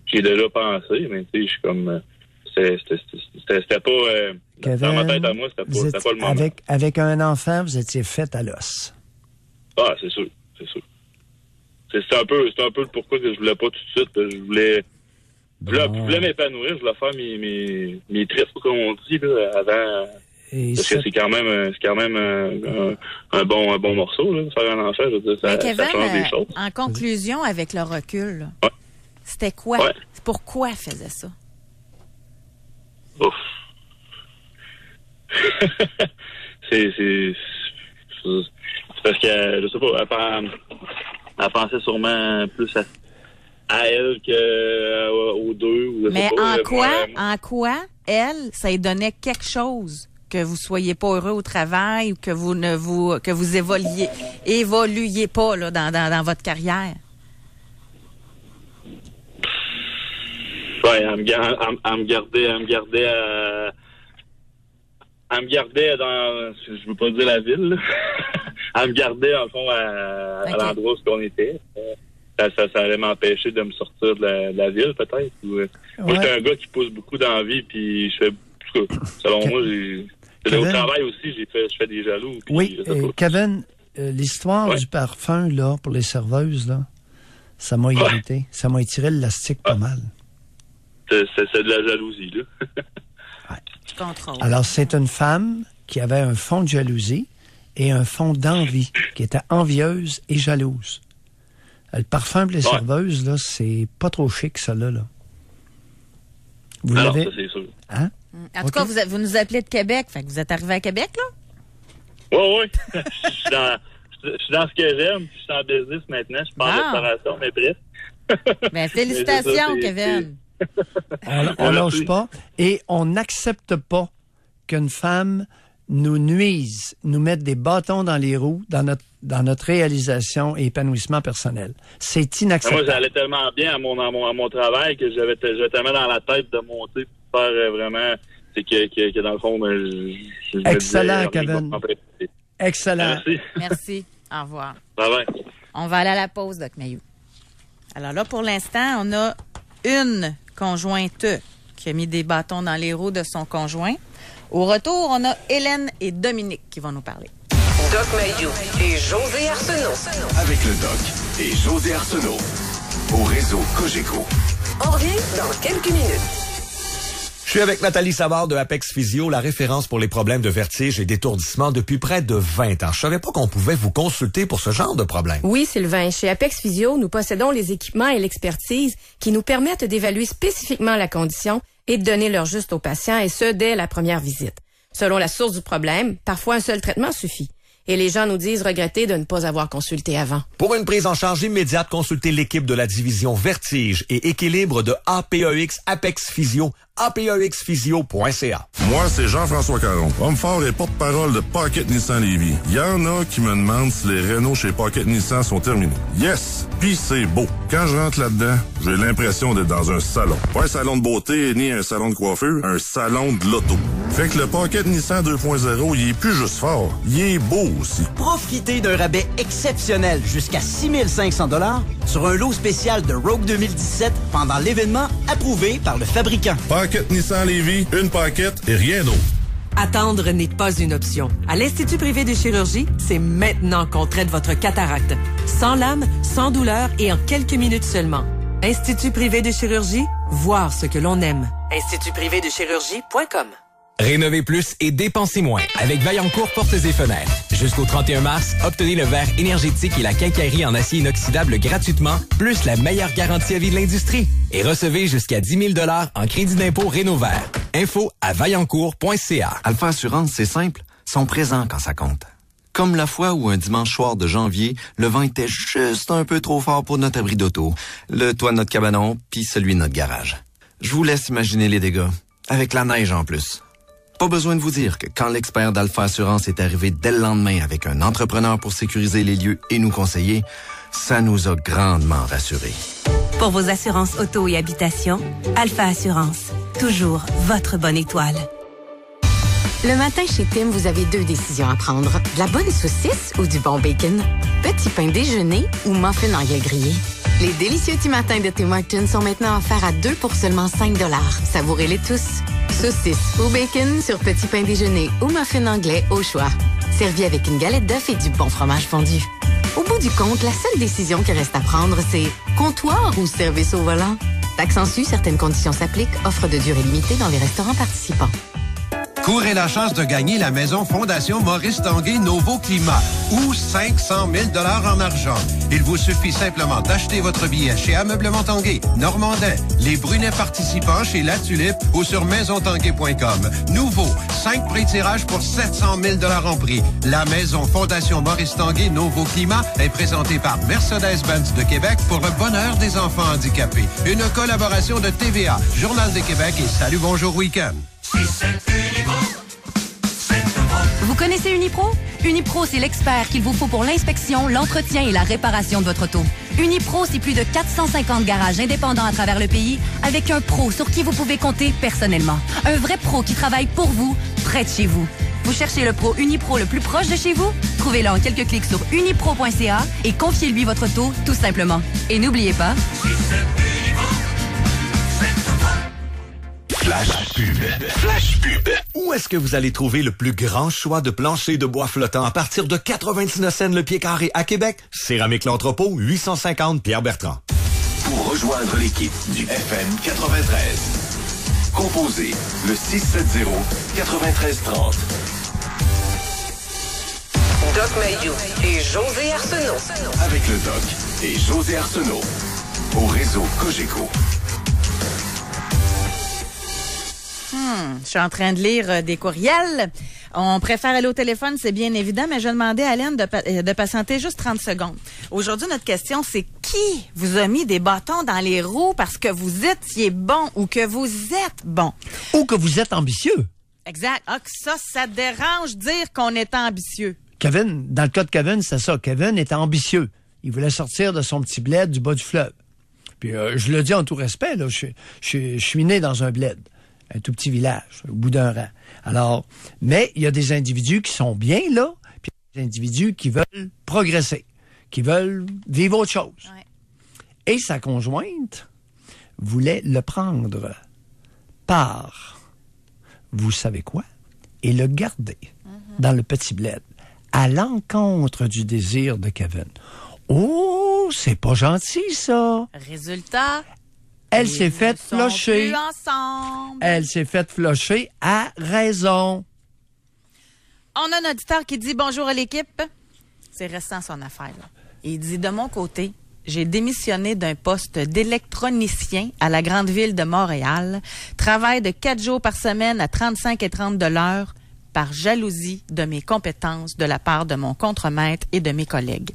j'ai déjà pensé, mais tu sais, je suis comme... C'était pas... Kevin, dans ma tête à moi, c'était pas le moment. Avec un enfant, vous étiez fait à l'os. Ah, c'est sûr. C'est un peu le pourquoi que je voulais pas tout de suite. Je voulais m'épanouir, je voulais faire mes tristes, comme on dit, là, avant... Parce que c'est quand même un bon morceau, là, de faire un enfant. Je veux dire, ça change des choses. En conclusion, avec le recul, c'était quoi? Ouais. Pourquoi elle faisait ça? Ouf. c'est parce que, je sais pas, elle pensait sûrement plus à elle qu'aux deux. Ou mais en quoi, elle, ça lui donnait quelque chose? Que vous soyez pas heureux au travail ou que vous évoluiez pas là dans votre carrière. Ouais, elle me gardait dans, je veux pas dire la ville, là. Elle me gardait en fond à l'endroit où on était. ça allait m'empêcher de me sortir de la ville, peut-être. Moi, j'étais un gars qui pousse beaucoup dans la vie, puis je fais... Selon moi, au travail aussi, je fais des jaloux. Oui, Kevin, l'histoire du parfum, là, pour les serveuses, là, ça m'a irrité. Ça m'a étiré l'élastique pas mal. C'est de la jalousie, là. Tu contrôles. Alors, c'est une femme qui avait un fond de jalousie et un fond d'envie, qui était envieuse et jalouse. Le parfum pour les serveuses, là, c'est pas trop chic, ça, là. Vous l'avez... ça, c'est sûr. Hein? En tout cas, vous nous appelez de Québec, fait que vous êtes arrivé à Québec, là? Oui. Je suis dans ce que j'aime, je suis en business maintenant, je parle de restauration, mais bref. Ben, félicitations, Kevin. On lâche pas et on n'accepte pas qu'une femme nous nuise, nous mette des bâtons dans les roues dans notre réalisation et épanouissement personnel. C'est inacceptable. Moi, j'allais tellement bien à mon travail que j'avais tellement dans la tête de monter pour faire vraiment... C'est que dans le fond... Excellent, Kevin. Excellent. Merci. Au revoir. Bye-bye. On va aller à la pause, Doc Mayou. Alors là, pour l'instant, on a une conjointe qui a mis des bâtons dans les roues de son conjoint. Au retour, on a Hélène et Dominique qui vont nous parler. Doc Mayou et José Arsenault. Avec le Doc et José Arsenault. Au réseau Cogeco. On revient dans quelques minutes. Je suis avec Nathalie Savard de Apex Physio, la référence pour les problèmes de vertige et d'étourdissement depuis près de 20 ans. Je savais pas qu'on pouvait vous consulter pour ce genre de problème. Oui, Sylvain. Chez Apex Physio, nous possédons les équipements et l'expertise qui nous permettent d'évaluer spécifiquement la condition et de donner l'heure juste aux patients, et ce, dès la première visite. Selon la source du problème, parfois un seul traitement suffit. Et les gens nous disent regretter de ne pas avoir consulté avant. Pour une prise en charge immédiate, consultez l'équipe de la division Vertige et Équilibre de APEX Apex Physio, apexphysio.ca. Moi, c'est Jean-François Caron, homme fort et porte-parole de Pocket Nissan Lévis. Il y en a qui me demandent si les rénaux chez Pocket Nissan sont terminés. Yes! Puis c'est beau. Quand je rentre là-dedans, j'ai l'impression d'être dans un salon. Pas un salon de beauté ni un salon de coiffure, un salon de l'auto. Fait que le Pocket Nissan 2.0, il est plus juste fort, il est beau aussi. Profitez d'un rabais exceptionnel jusqu'à 6 500 $ sur un lot spécial de Rogue 2017 pendant l'événement approuvé par le fabricant. Pocket Nissan Lévis, une Pocket et rien d'autre. Attendre n'est pas une option. À l'Institut privé de chirurgie, c'est maintenant qu'on traite votre cataracte. Sans lame, sans douleur et en quelques minutes seulement. Institut privé de chirurgie, voir ce que l'on aime. institutprivédechirurgie.com. Rénovez plus et dépensez moins avec Vaillancourt Portes et Fenêtres. Jusqu'au 31 mars, obtenez le verre énergétique et la quincaillerie en acier inoxydable gratuitement, plus la meilleure garantie à vie de l'industrie. Et recevez jusqu'à 10 000 $ en crédit d'impôt Rénovert. Info à vaillancourt.ca. Alpha Assurance, c'est simple. Sont présents quand ça compte. Comme la fois où un dimanche soir de janvier, le vent était juste un peu trop fort pour notre abri d'auto, le toit de notre cabanon, puis celui de notre garage. Je vous laisse imaginer les dégâts. Avec la neige en plus. Pas besoin de vous dire que quand l'expert d'Alpha Assurance est arrivé dès le lendemain avec un entrepreneur pour sécuriser les lieux et nous conseiller, ça nous a grandement rassurés. Pour vos assurances auto et habitation, Alpha Assurance. Toujours votre bonne étoile. Le matin chez Tim, vous avez 2 décisions à prendre. De la bonne saucisse ou du bon bacon? Petit pain déjeuner ou muffin en gueule grillé? Les délicieux petits matins de Tim Hortons sont maintenant offerts à 2 pour seulement 5 $. Savourez-les tous. Saucisse ou bacon sur petit pain déjeuner ou muffin anglais au choix. Servi avec une galette d'œuf et du bon fromage fondu. Au bout du compte, la seule décision qui reste à prendre, c'est comptoir ou service au volant. Taxe en sus, certaines conditions s'appliquent. Offre de durée limitée dans les restaurants participants. Courez la chance de gagner la maison Fondation Maurice Tanguay Novo Climat ou 500 000 $ en argent. Il vous suffit simplement d'acheter votre billet chez Ameublement Tanguay, Normandin, les Brunets participants chez La Tulipe ou sur maisontanguay.com. Nouveau, 5 prix-tirages pour 700 000 $ en prix. La maison Fondation Maurice Tanguay Novo Climat est présentée par Mercedes-Benz de Québec pour le bonheur des enfants handicapés. Une collaboration de TVA, Journal de Québec et Salut Bonjour Week-end. Vous connaissez Unipro? Unipro, c'est l'expert qu'il vous faut pour l'inspection, l'entretien et la réparation de votre auto. Unipro, c'est plus de 450 garages indépendants à travers le pays avec un pro sur qui vous pouvez compter personnellement. Un vrai pro qui travaille pour vous, près de chez vous. Vous cherchez le pro Unipro le plus proche de chez vous? Trouvez-le en quelques clics sur unipro.ca et confiez-lui votre auto tout simplement. Et n'oubliez pas... Flash pub. Flash pub. Où est-ce que vous allez trouver le plus grand choix de planchers de bois flottants à partir de 99 cents le pied carré à Québec? Céramique L'Entrepôt, 850 Pierre-Bertrand. Pour rejoindre l'équipe du FM 93, composez le 670-9330. Doc Mayou et José Arsenault. Avec le Doc et José Arsenault. Au réseau Cogeco. Je suis en train de lire des courriels. On préfère aller au téléphone, c'est bien évident, mais je demandais à Hélène de patienter juste 30 secondes. Aujourd'hui, notre question, c'est qui vous a mis des bâtons dans les roues parce que vous étiez bon ou que vous êtes bon? Ou que vous êtes ambitieux. Exact. Ah, que ça dérange dire qu'on est ambitieux. Kevin, dans le cas de Kevin, c'est ça. Kevin était ambitieux. Il voulait sortir de son petit bled du bas du fleuve. Puis je le dis en tout respect, là, je suis né dans un bled. Un tout petit village, au bout d'un rang. Alors, mais il y a des individus qui sont bien là, puis il y a des individus qui veulent progresser, qui veulent vivre autre chose. Ouais. Et sa conjointe voulait le prendre par, vous savez quoi, et le garder dans le petit bled, à l'encontre du désir de Kevin. Oh, c'est pas gentil, ça! Résultat... Elle s'est faite flusher. Elle s'est faite flusher à raison. On a un auditeur qui dit bonjour à l'équipe. C'est récent son affaire, là. Il dit de mon côté, j'ai démissionné d'un poste d'électronicien à la grande ville de Montréal. Travail de 4 jours par semaine à 35 et 30 $ l'heure par jalousie de mes compétences de la part de mon contremaître et de mes collègues.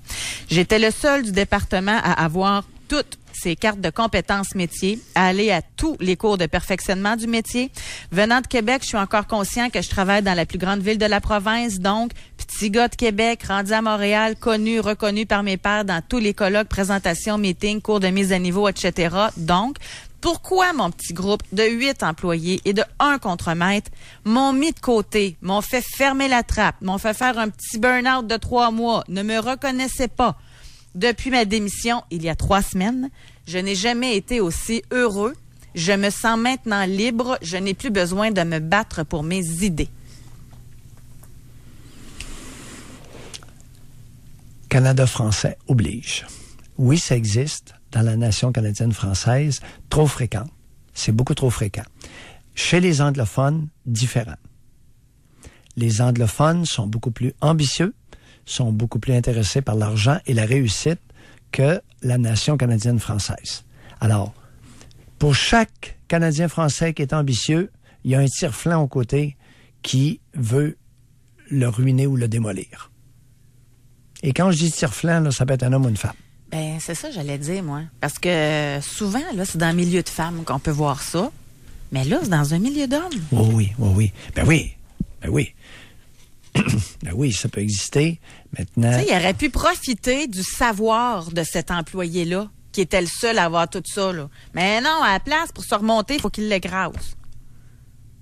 J'étais le seul du département à avoir toutes ces cartes de compétences métiers, à aller à tous les cours de perfectionnement du métier. Venant de Québec, je suis encore conscient que je travaille dans la plus grande ville de la province, donc petit gars de Québec, rendu à Montréal, connu, reconnu par mes pairs dans tous les colloques, présentations, meetings, cours de mise à niveau, etc. Donc, pourquoi mon petit groupe de 8 employés et de 1 contremaître m'ont mis de côté, m'ont fait fermer la trappe, m'ont fait faire un petit burn-out de 3 mois, ne me reconnaissaient pas? Depuis ma démission, il y a 3 semaines, je n'ai jamais été aussi heureux. Je me sens maintenant libre. Je n'ai plus besoin de me battre pour mes idées. Canada français oblige. Oui, ça existe dans la nation canadienne française, trop fréquent. C'est beaucoup trop fréquent. Chez les anglophones, différent. Les anglophones sont beaucoup plus ambitieux, sont beaucoup plus intéressés par l'argent et la réussite que la nation canadienne française. Alors, pour chaque Canadien français qui est ambitieux, il y a un tire-flanc au côté qui veut le ruiner ou le démolir. Et quand je dis tire-flanc, là, ça peut être un homme ou une femme. Ben, c'est ça, j'allais dire, moi. Parce que souvent, là, c'est dans un milieu de femmes qu'on peut voir ça. Mais là, c'est dans un milieu d'hommes. Oh oui, oh oui. Ben oui, ben oui. Ben oui, ça peut exister. Maintenant... Tu sais, il aurait pu profiter du savoir de cet employé-là, qui était le seul à avoir tout ça, là. Mais non, à la place, pour se remonter, il faut qu'il l'écrase.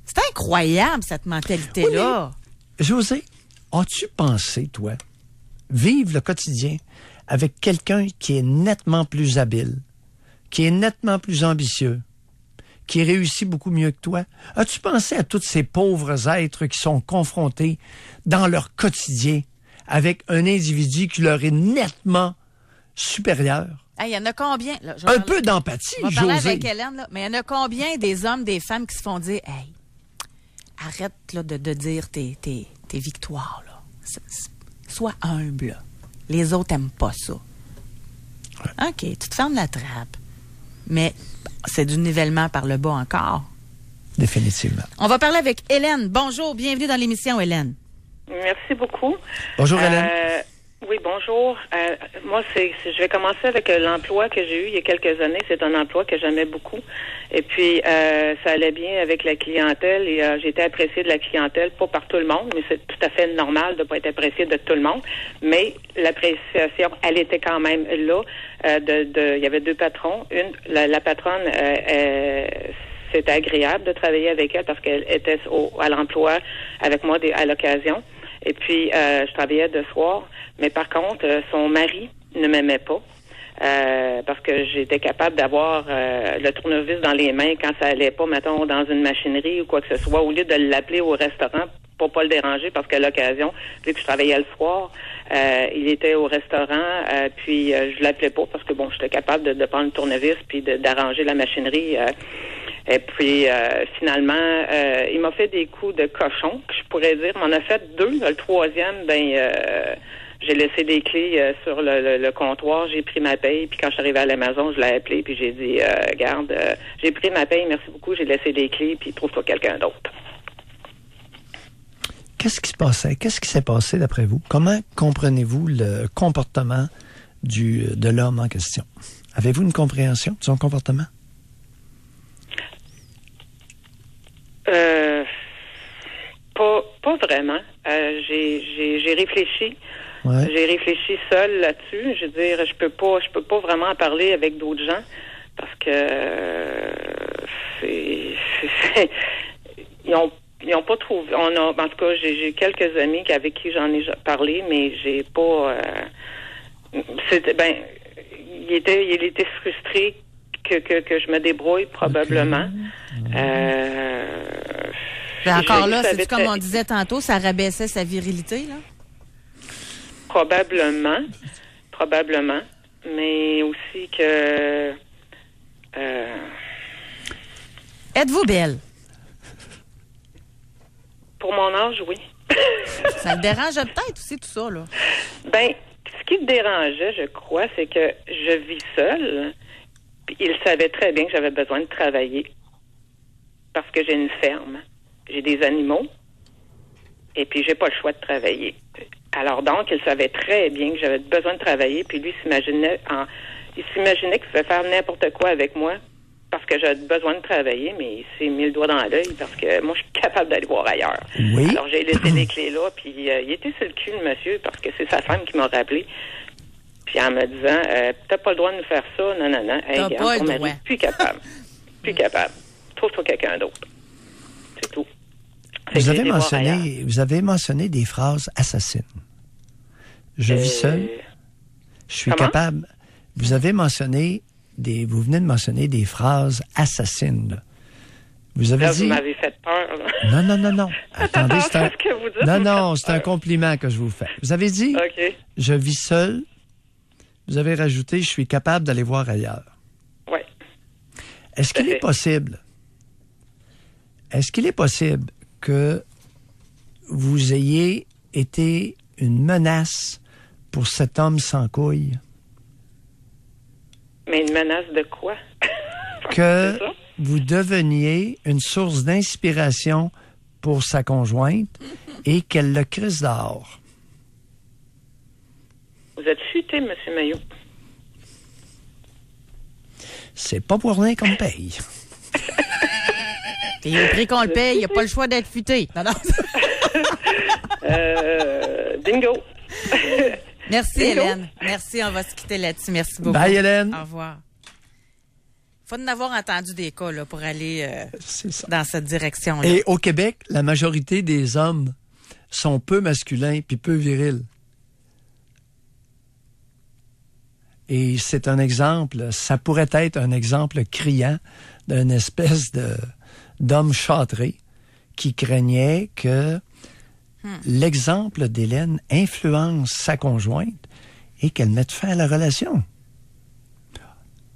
C'est incroyable, cette mentalité-là. Oui, mais, José, as-tu pensé, toi, vivre le quotidien avec quelqu'un qui est nettement plus habile, qui est nettement plus ambitieux, qui réussit beaucoup mieux que toi? As-tu pensé à tous ces pauvres êtres qui sont confrontés dans leur quotidien avec un individu qui leur est nettement supérieur? Il y en a combien? Là, un peu d'empathie, José. On va parler avec Hélène, là, mais il y en a combien des hommes, des femmes qui se font dire « Hey, arrête là, de dire tes victoires. Là. Sois humble. Là. Les autres n'aiment pas ça. Ouais. OK, tu te fermes la trappe. Mais c'est du nivellement par le bas encore. Définitivement. On va parler avec Hélène. Bonjour, bienvenue dans l'émission, Hélène. Merci beaucoup. Bonjour, Hélène. Oui, bonjour. Moi, je vais commencer avec l'emploi que j'ai eu il y a quelques années. C'est un emploi que j'aimais beaucoup. Et puis, ça allait bien avec la clientèle et j'ai été appréciée de la clientèle, pas par tout le monde, mais c'est tout à fait normal de ne pas être appréciée de tout le monde. Mais l'appréciation, elle était quand même là. Il y avait 2 patrons. La patronne, c'était agréable de travailler avec elle parce qu'elle était à l'emploi avec moi à l'occasion. Et puis, je travaillais de soir. Mais par contre, son mari ne m'aimait pas. Parce que j'étais capable d'avoir le tournevis dans les mains quand ça allait pas, mettons, dans une machinerie ou quoi que ce soit, au lieu de l'appeler au restaurant pour pas le déranger, parce qu'à l'occasion, vu que je travaillais le soir, il était au restaurant, puis je l'appelais pas parce que bon, j'étais capable de prendre le tournevis puis d'arranger la machinerie. Et puis finalement, il m'a fait des coups de cochon, que je pourrais dire. M'en a fait 2. Le troisième, j'ai laissé des clés sur le comptoir, j'ai pris ma paye, puis quand je suis arrivée à la maison, je l'ai appelé, puis j'ai dit, regarde, j'ai pris ma paye, merci beaucoup, j'ai laissé des clés, puis trouve-toi quelqu'un d'autre. Qu'est-ce qui se passait? Qu'est-ce qui s'est passé d'après vous? Comment comprenez-vous le comportement de l'homme en question? Avez-vous une compréhension de son comportement? Pas vraiment. J'ai réfléchi. Ouais. J'ai réfléchi seule là-dessus. Je veux dire, je peux pas vraiment en parler avec d'autres gens parce que ils ont pas trouvé. En tout cas, j'ai quelques amis avec qui j'en ai parlé, mais j'ai pas. Il était frustré que je me débrouille probablement. Okay. Encore là, c'est comme on disait tantôt, ça rabaissait sa virilité, là? Probablement, mais aussi que... Êtes-vous belle? Pour mon âge, oui. Ça le dérange peut-être aussi, tout ça, là? Ce qui me dérangeait, je crois, c'est que je vis seule. Puis il savait très bien que j'avais besoin de travailler parce que j'ai une ferme. J'ai des animaux et puis j'ai pas le choix de travailler. Alors donc, il savait très bien que j'avais besoin de travailler, puis lui il s'imaginait qu'il pouvait faire n'importe quoi avec moi parce que j'avais besoin de travailler, mais il s'est mis le doigt dans l'œil parce que moi, je suis capable d'aller voir ailleurs. Oui. Alors, j'ai laissé les clés là, puis il était sur le cul, le monsieur, parce que c'est sa femme qui m'a rappelé. Puis en me disant, t'as pas le droit de nous faire ça, non. Hey, t'as pas le droit. Plus capable. Trouve-toi quelqu'un d'autre. C'est tout. Vous avez mentionné des phrases assassines. Je vis seul. Je suis capable. Vous venez de mentionner des phrases assassines. Là. Vous avez dit. Vous m'avez fait peur. Là. Non. Attendez, c'est un compliment que je vous fais. Vous avez dit, je vis seul. Vous avez rajouté, je suis capable d'aller voir ailleurs. Oui. Est-ce qu'il est possible que vous ayez été une menace pour cet homme sans couilles? Mais une menace de quoi? Que vous deveniez une source d'inspiration pour sa conjointe et qu'elle le crisse dehors. Vous êtes futé, M. Maillot. C'est pas pour rien qu'on me paye. Et au prix qu'on le paye, il n'y a pas le choix d'être futé. Non. Bingo. Merci, bingo. Hélène. Merci, on va se quitter là-dessus. Merci beaucoup. Bye, Hélène. Au revoir. Faut en avoir entendu des cas là, pour aller dans cette direction-là. Et au Québec, la majorité des hommes sont peu masculins puis peu virils. Et c'est un exemple, ça pourrait être un exemple criant d'une espèce d'homme châtré qui craignait que l'exemple d'Hélène influence sa conjointe et qu'elle mette fin à la relation.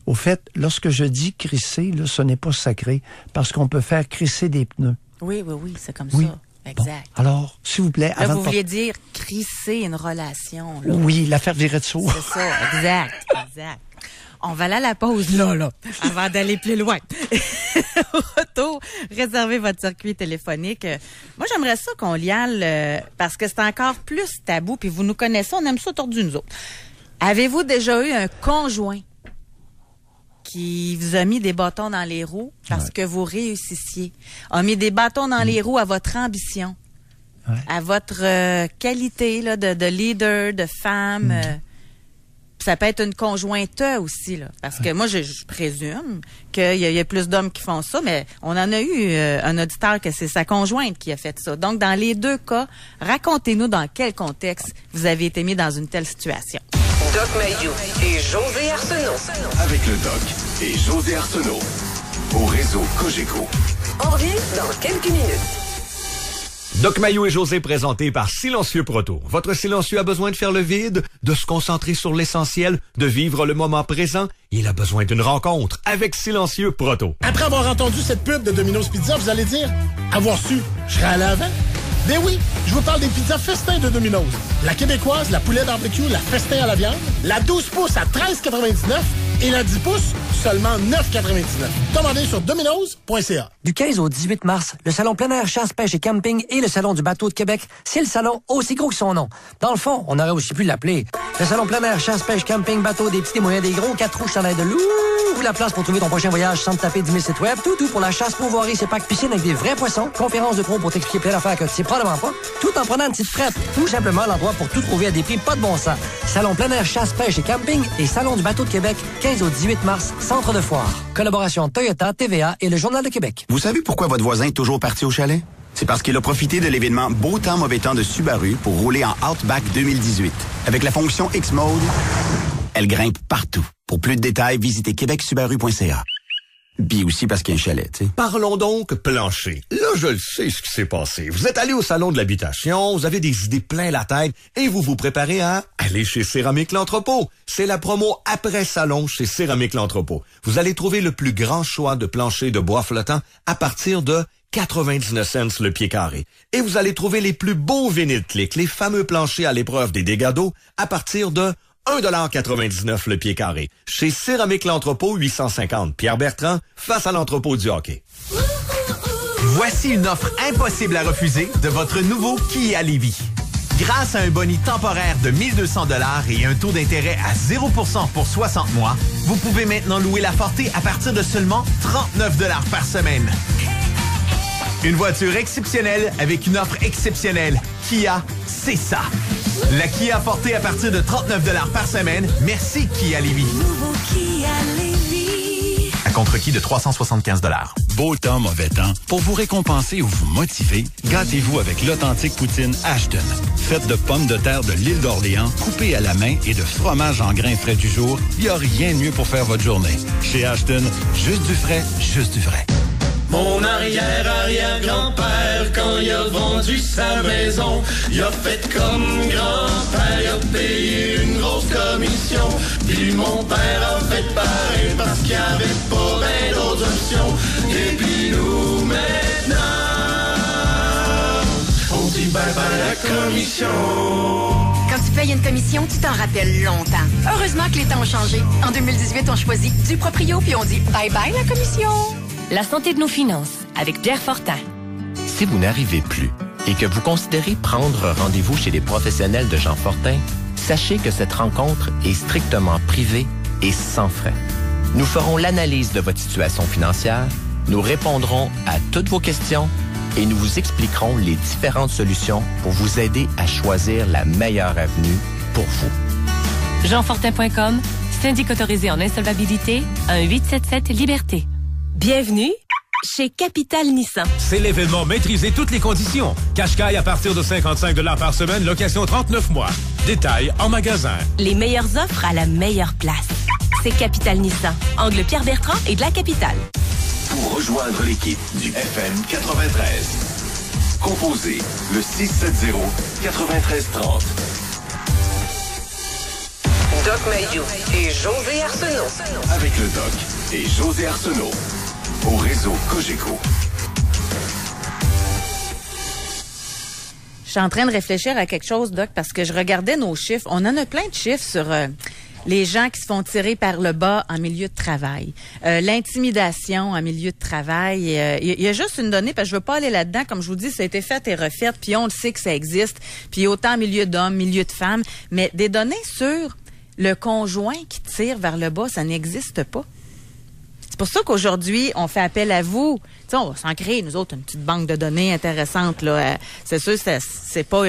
Au fait, lorsque je dis crisser, là, ce n'est pas sacré, parce qu'on peut faire crisser des pneus. Oui, c'est comme ça. Exact. Bon, alors, s'il vous plaît... Là, vous vouliez dire crisser une relation. Là. Oui, la faire virer de sourd. C'est ça, exact. On va aller à la pause, là, avant d'aller plus loin. Au retour, réservez votre circuit téléphonique. Moi, j'aimerais ça qu'on y aille, parce que c'est encore plus tabou, puis vous nous connaissez, on aime ça tordu nous autres. Avez-vous déjà eu un conjoint qui vous a mis des bâtons dans les roues parce que vous réussissiez, a mis des bâtons dans les roues à votre ambition, à votre qualité là, de leader, de femme, Puis ça peut être une conjointe aussi, là. Parce que moi, je présume qu'il y a plus d'hommes qui font ça, mais on en a eu un auditeur que c'est sa conjointe qui a fait ça. Donc, dans les deux cas, racontez-nous dans quel contexte vous avez été mis dans une telle situation. Doc Mayou et José Arsenault. Avec le Doc et José Arsenault. Au réseau Cogeco. On revient dans quelques minutes. Doc Mayou et José présentés par Silencieux Proto. Votre silencieux a besoin de faire le vide, de se concentrer sur l'essentiel, de vivre le moment présent. Il a besoin d'une rencontre avec Silencieux Proto. Après avoir entendu cette pub de Domino's Pizza, vous allez dire, avoir su, je serais allé avant. Ben oui, je vous parle des pizzas Festin de Domino's. La québécoise, la poulet barbecue, la Festin à la viande, la 12 pouces à 13,99 et la 10 pouces seulement 9,99. Commandez sur dominos.ca. Du 15 au 18 mars, le Salon plein air chasse, pêche et camping et le Salon du bateau de Québec, c'est le salon aussi gros que son nom. Dans le fond, on aurait aussi pu l'appeler le Salon plein air chasse, pêche, camping, bateau, des petits, des moyens, des gros, 4 roues, chandail de loup, la place pour trouver ton prochain voyage sans te taper 10 000 sites web, tout pour la chasse, pourvoirie, c'est packs piscine avec des vrais poissons, conférences de pros pour t'expliquer plein d'affaires que tu sais probablement pas, tout en prenant une petite frette. Tout simplement l'endroit pour tout trouver à des prix pas de bon sens. Salon plein air chasse, pêche et camping et Salon du bateau de Québec, 15 au 18 mars, Centre de foire. Collaboration Toyota, TVA et le Journal de Québec. Vous savez pourquoi votre voisin est toujours parti au chalet? C'est parce qu'il a profité de l'événement Beau temps, mauvais temps de Subaru pour rouler en Outback 2018. Avec la fonction X-Mode, elle grimpe partout. Pour plus de détails, visitez québecsubaru.ca. Puis aussi parce qu'il y a un chalet, tu sais. Parlons donc plancher. Là, je le sais ce qui s'est passé. Vous êtes allé au salon de l'habitation, vous avez des idées plein la tête et vous vous préparez à aller chez Céramique L'Entrepôt. C'est la promo après salon chez Céramique L'Entrepôt. Vous allez trouver le plus grand choix de plancher de bois flottant à partir de 99 cents le pied carré. Et vous allez trouver les plus beaux vinyl click, les fameux planchers à l'épreuve des dégâts d'eau à partir de 1,99 le pied carré. Chez Céramique L'Entrepôt, 850 Pierre-Bertrand, face à l'entrepôt du hockey. Voici une offre impossible à refuser de votre nouveau Kia Lévis. Grâce à un boni temporaire de 1 200 $ et un taux d'intérêt à 0% pour 60 mois, vous pouvez maintenant louer la Forte à partir de seulement 39 $ par semaine. Une voiture exceptionnelle avec une offre exceptionnelle. Kia, c'est ça. La Kia Forte à partir de 39 $ par semaine. Merci Kia Lévis. Nouveau Kia Lévis. À contre-qui de 375 $. Beau temps, mauvais temps. Pour vous récompenser ou vous motiver, gâtez-vous avec l'authentique poutine Ashton. Faite de pommes de terre de l'île d'Orléans, coupées à la main et de fromage en grains frais du jour, il n'y a rien de mieux pour faire votre journée. Chez Ashton, juste du frais, juste du vrai. Mon arrière-arrière-grand-père, quand il a vendu sa maison, il a fait comme grand-père, il a payé une grosse commission. Puis mon père a fait pareil parce qu'il n'y avait pas bien d'autres options. Et puis nous, maintenant, on dit bye-bye la commission. Quand tu payes une commission, tu t'en rappelles longtemps. Heureusement que les temps ont changé. En 2018, on choisit du proprio puis on dit bye-bye la commission. La santé de nos finances, avec Pierre Fortin. Si vous n'arrivez plus et que vous considérez prendre rendez-vous chez les professionnels de Jean Fortin, sachez que cette rencontre est strictement privée et sans frais. Nous ferons l'analyse de votre situation financière, nous répondrons à toutes vos questions et nous vous expliquerons les différentes solutions pour vous aider à choisir la meilleure avenue pour vous. JeanFortin.com, syndic autorisé en insolvabilité, 1-877-LIBERTÉ. Bienvenue chez Capital Nissan. C'est l'événement Maîtriser toutes les conditions. Cash-caille à partir de 55 $ par semaine, location 39 mois. Détails en magasin. Les meilleures offres à la meilleure place. C'est Capital Nissan, angle Pierre-Bertrand et de la Capitale. Pour rejoindre l'équipe du FM 93, composez le 670-9330. Doc Mayou et José Arsenault. Avec le Doc et José Arsenault. Au réseau Cogeco. Je suis en train de réfléchir à quelque chose, Doc, parce que je regardais nos chiffres. On en a plein de chiffres sur les gens qui se font tirer par le bas en milieu de travail. L'intimidation en milieu de travail. Il y a juste une donnée, parce que je veux pas aller là-dedans. Comme je vous dis, ça a été fait et refait, puis on le sait que ça existe. Puis autant en milieu d'hommes, milieu de femmes. Mais des données sur le conjoint qui tire vers le bas, ça n'existe pas. C'est pour ça qu'aujourd'hui, on fait appel à vous. Tu sais, on va s'en créer, nous autres, une petite banque de données intéressante, là. C'est sûr, c'est pas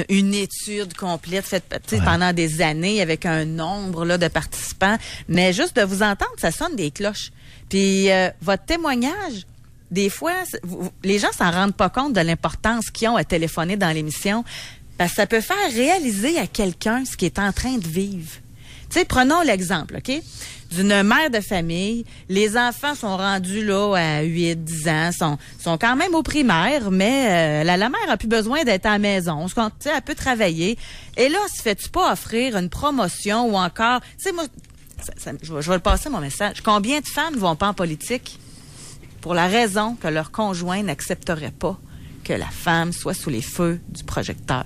une étude complète faite pendant des années avec un nombre là, de participants, mais juste de vous entendre, ça sonne des cloches. Puis votre témoignage, des fois, les gens s'en rendent pas compte de l'importance qu'ils ont à téléphoner dans l'émission, parce que ça peut faire réaliser à quelqu'un ce qu'il est en train de vivre. Tu sais, prenons l'exemple, OK? D'une mère de famille, les enfants sont rendus là à 8-10 ans, sont quand même au primaire, mais la mère a plus besoin d'être à la maison. Tu sais, elle peut travailler. Et là, se fait-tu pas offrir une promotion ou encore... Tu sais, moi, je vais le passer, mon message. Combien de femmes vont pas en politique pour la raison que leur conjoint n'accepterait pas que la femme soit sous les feux du projecteur?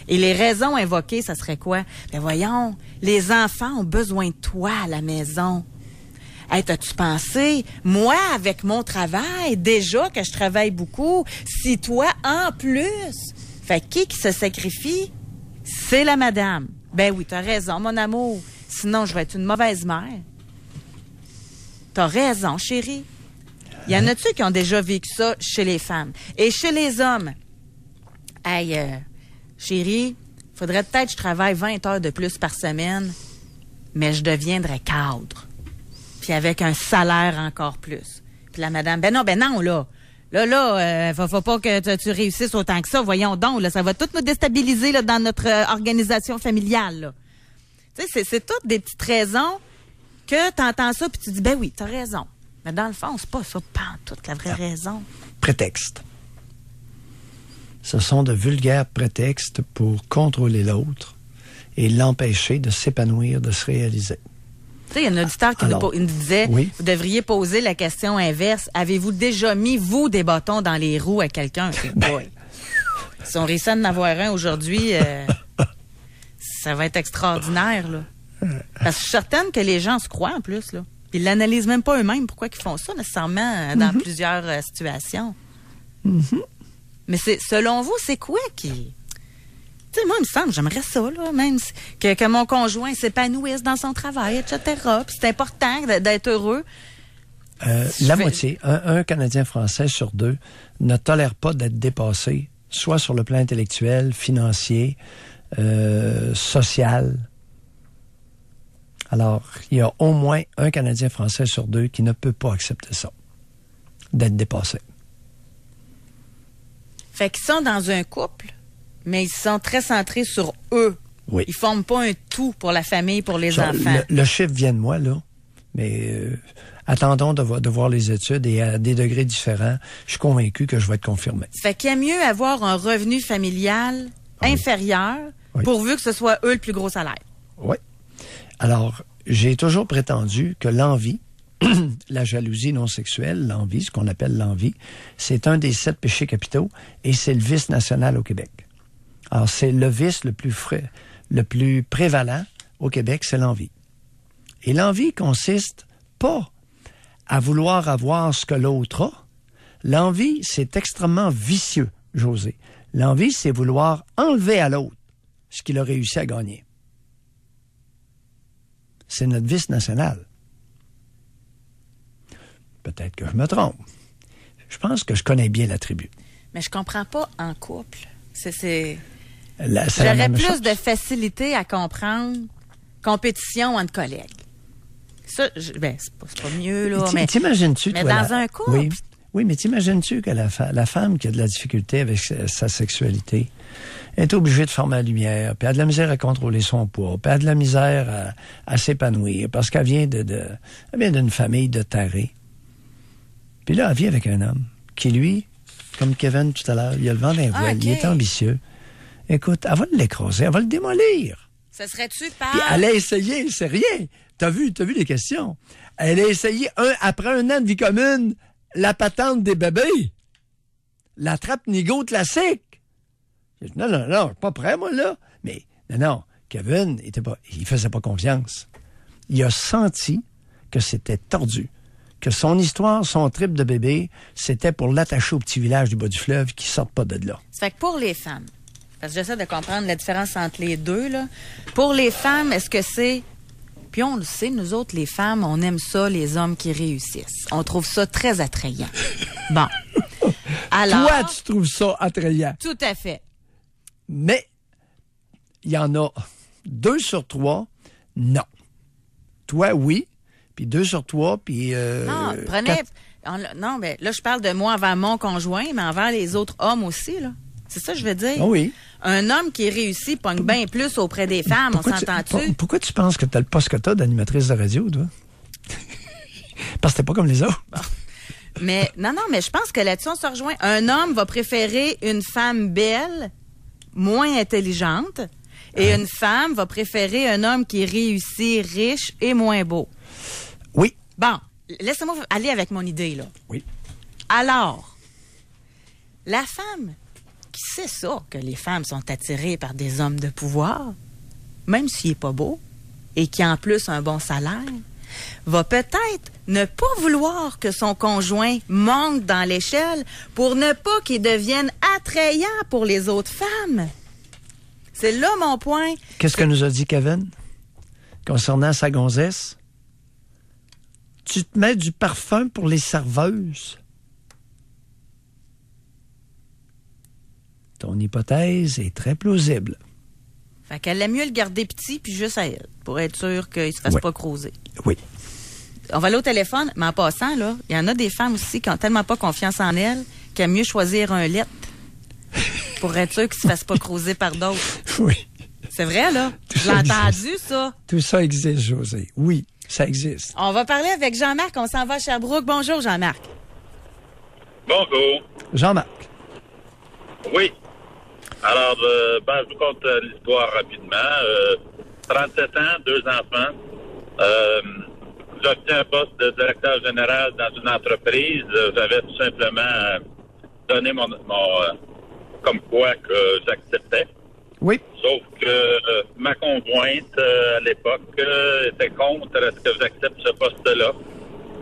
Et les raisons invoquées, ça serait quoi? Ben voyons, les enfants ont besoin de toi à la maison. Hey, t'as-tu pensé? Moi, avec mon travail, déjà que je travaille beaucoup, si toi, en plus... Fait qui se sacrifie? C'est la madame. Ben oui, t'as raison, mon amour. Sinon, je vais être une mauvaise mère. T'as raison, chérie. Il y en a-tu qui ont déjà vécu ça chez les femmes? Et chez les hommes? Hey, chérie, faudrait peut-être que je travaille 20 heures de plus par semaine, mais je deviendrais cadre. Puis avec un salaire encore plus. Puis la madame, ben non, là. Faut pas que tu réussisses autant que ça. Voyons donc, là, ça va tout nous déstabiliser là, dans notre organisation familiale. Là. Tu sais, c'est toutes des petites raisons que t'entends ça puis tu dis, ben oui, t'as raison. Mais dans le fond, c'est pas ça, pas toute la vraie raison. Prétexte. Ce sont de vulgaires prétextes pour contrôler l'autre et l'empêcher de s'épanouir, de se réaliser. Tu sais, il y a un auditeur qui nous disait, oui? Vous devriez poser la question inverse. Avez-vous déjà mis, vous, des bâtons dans les roues à quelqu'un? Si on réussit à en avoir un aujourd'hui, ça va être extraordinaire, là. Parce que je suis certaine que les gens se croient, en plus, là. Ils l'analysent même pas eux-mêmes pourquoi ils font ça, nécessairement, dans plusieurs situations. Mais selon vous, c'est quoi qui... Tu sais, moi, il me semble, j'aimerais ça, là, même que mon conjoint s'épanouisse dans son travail, etc. Puis c'est important d'être heureux. La moitié, un Canadien français sur 2 ne tolère pas d'être dépassé, soit sur le plan intellectuel, financier, social. Alors, il y a au moins un Canadien français sur 2 qui ne peut pas accepter ça, d'être dépassé. Fait qu'ils sont dans un couple, mais ils sont très centrés sur eux. Oui. Ils forment pas un tout pour la famille, pour les enfants. Le chiffre vient de moi, là, mais attendons de voir les études et à des degrés différents, je suis convaincu que je vais être confirmé. Fait qu'il y a mieux avoir un revenu familial inférieur, pourvu que ce soit eux le plus gros salaire. Oui. Alors, j'ai toujours prétendu que l'envie, la jalousie non sexuelle, l'envie, ce qu'on appelle l'envie, c'est un des 7 péchés capitaux et c'est le vice national au Québec. Alors, c'est le vice le plus prévalent au Québec, c'est l'envie. Et l'envie consiste pas à vouloir avoir ce que l'autre a. L'envie, c'est extrêmement vicieux, José. L'envie, c'est vouloir enlever à l'autre ce qu'il a réussi à gagner. C'est notre vice national. Peut-être que je me trompe. Je pense que je connais bien la tribu. Mais je comprends pas en couple. J'aurais plus de facilité à comprendre compétition entre collègues. Ça, c'est pas mieux, là. Mais t'imagines-tu, mais dans un couple... Oui, mais t'imagines-tu que la femme qui a de la difficulté avec sa sexualité est obligée de fermer la lumière, puis elle a de la misère à contrôler son poids, puis elle a de la misère à s'épanouir, parce qu'elle vient d'une famille de tarés. Puis là, elle vit avec un homme qui, lui, comme Kevin tout à l'heure, il a le vent d'un voile, il est ambitieux. Écoute, elle va l'écraser, elle va le démolir. Ça serait-tu par... Puis elle a essayé, c'est rien. T'as vu les questions. Elle a essayé, après un an de vie commune, la patente des bébés. La trappe nigo classique. Non, je suis pas prêt, moi, là. Mais, non, Kevin, il faisait pas confiance. Il a senti que c'était tordu. Que son histoire, son trip de bébé, c'était pour l'attacher au petit village du bas du fleuve qui ne sorte pas de là. Ça fait que pour les femmes, parce que j'essaie de comprendre la différence entre les deux, là. Pour les femmes, est-ce que c'est Puis on le sait, nous autres, les femmes, on aime ça, les hommes qui réussissent. On trouve ça très attrayant. Bon. Alors, toi, tu trouves ça attrayant. Tout à fait. Mais, il y en a 2 sur 3, non. Toi, oui, puis 2 sur 3, puis... non, prenez... Non, mais là, je parle de moi envers mon conjoint, mais envers les autres hommes aussi, là. C'est ça que je veux dire. Ah oui. Un homme qui réussit pogne bien plus auprès des femmes, on s'entend-tu? Pourquoi tu penses que tu as le poste que tu as d'animatrice de radio, toi? Parce que t'es pas comme les autres. Bon. Mais non, mais je pense que là-dessus, on se rejoint. Un homme va préférer une femme belle, moins intelligente, et une femme va préférer un homme qui réussit, riche et moins beau. Oui. Bon, laissez-moi aller avec mon idée, là. Oui. Alors, la femme qui sait ça, que les femmes sont attirées par des hommes de pouvoir, même s'il n'est pas beau, et qui a en plus un bon salaire, va peut-être ne pas vouloir que son conjoint monte dans l'échelle pour ne pas qu'il devienne attrayant pour les autres femmes. C'est là mon point. Qu'est-ce que nous a dit Kevin concernant sa gonzesse? Tu te mets du parfum pour les serveuses. Ton hypothèse est très plausible. Fait qu'elle aime mieux le garder petit puis juste à elle, pour être sûr qu'il ne se fasse pas croiser. Oui. On va aller au téléphone, mais en passant, là, il y en a des femmes aussi qui n'ont tellement pas confiance en elles qu'elles aiment mieux choisir un lettre pour être sûr qu'ils ne se fassent pas croiser par d'autres. Oui. C'est vrai, là? J'ai entendu ça. Tout ça existe, José. Oui, ça existe. On va parler avec Jean-Marc. On s'en va à Sherbrooke. Bonjour, Jean-Marc. Bonjour. Jean-Marc. Oui. Alors, je vous conte l'histoire rapidement. 37 ans, 2 enfants. J'obtiens un poste de directeur général dans une entreprise. J'avais tout simplement donné mon comme quoi que j'acceptais. Oui. Sauf que ma conjointe, à l'époque, était contre est-ce que j'accepte ce poste-là.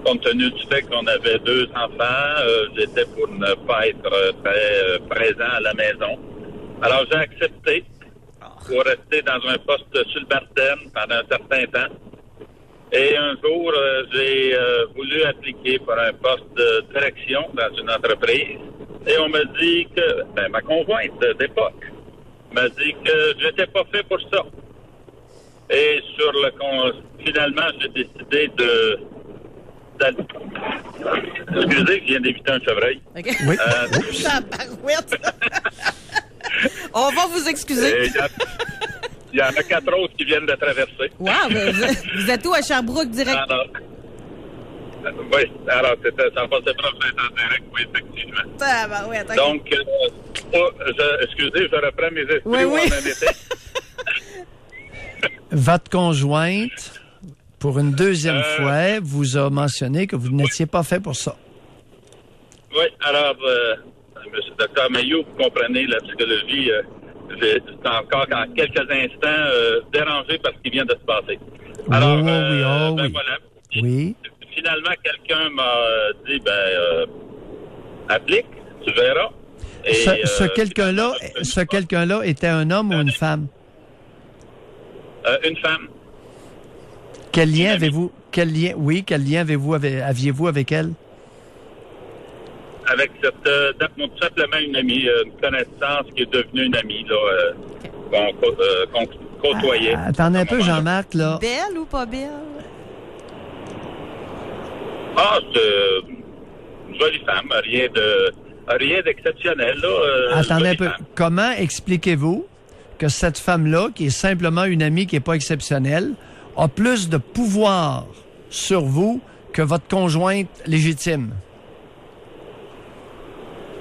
Compte tenu du fait qu'on avait 2 enfants, j'étais pour ne pas être très présent à la maison. Alors, j'ai accepté pour rester dans un poste subalterne pendant un certain temps. Et un jour, j'ai voulu appliquer pour un poste de direction dans une entreprise. Et on m'a dit que, ma conjointe d'époque m'a dit que je n'étais pas fait pour ça. Et finalement, j'ai décidé excusez, je viens d'éviter un chevreuil. Okay. Oui. On va vous excuser. Il y en a 4 autres qui viennent de traverser. Wow, vous êtes où à Sherbrooke direct? Oui, alors ça passait pas en direct, oui, effectivement. Donc, excusez, je reprends mes esprits où on en était. Votre conjointe, pour une deuxième fois, vous a mentionné que vous n'étiez pas fait pour ça. Oui, alors, M. Dr. Mailloux, vous comprenez la psychologie, j'ai encore en quelques instants dérangé par ce qui vient de se passer. Alors, oui. voilà. Oui. Finalement, quelqu'un m'a dit, applique, tu verras. Et, ce quelqu'un-là était un homme ou une femme? Une femme. Quel lien avez-vous? Quel lien aviez-vous avec elle? Avec tout simplement une amie, une connaissance qui est devenue une amie, là, qu'on côtoyait. Attendez un peu, Jean-Marc, là. Belle ou pas belle? C'est une jolie femme, rien d'exceptionnel, là. Attendez un peu. Comment expliquez-vous que cette femme-là, qui est simplement une amie qui n'est pas exceptionnelle, a plus de pouvoir sur vous que votre conjointe légitime?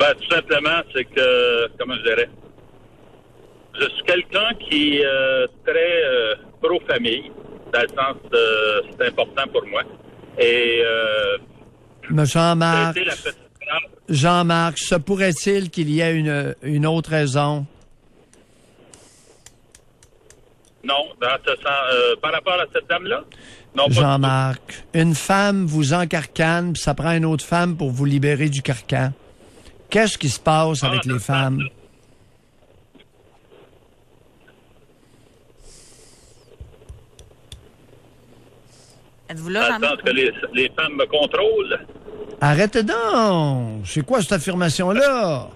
Tout simplement, c'est que, comment je dirais, je suis quelqu'un qui est très pro-famille, dans le sens c'est important pour moi. Et mais Jean-Marc, se pourrait-il qu'il y ait une autre raison? Non, dans ce sens, par rapport à cette dame-là? Non, Jean-Marc, une femme vous encarcane, puis ça prend une autre femme pour vous libérer du carcan. Qu'est-ce qui se passe avec les femmes? Êtes-vous là, Dans le sens que les femmes me contrôlent. Arrêtez donc! C'est quoi cette affirmation-là?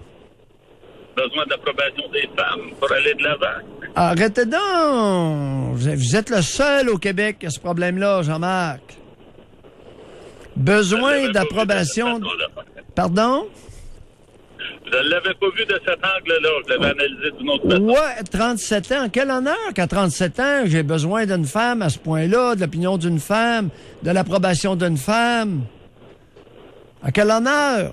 Besoin d'approbation des femmes pour aller de l'avant. Arrêtez donc! Vous êtes le seul au Québec à ce problème-là, Jean-Marc. Besoin d'approbation... Pardon? Je ne l'avais pas vu de cet angle-là. Je l'avais analysé d'une autre façon. Ouais, 37 ans. Quel honneur qu'à 37 ans, j'ai besoin d'une femme à ce point-là, de l'opinion d'une femme, de l'approbation d'une femme. À quel honneur?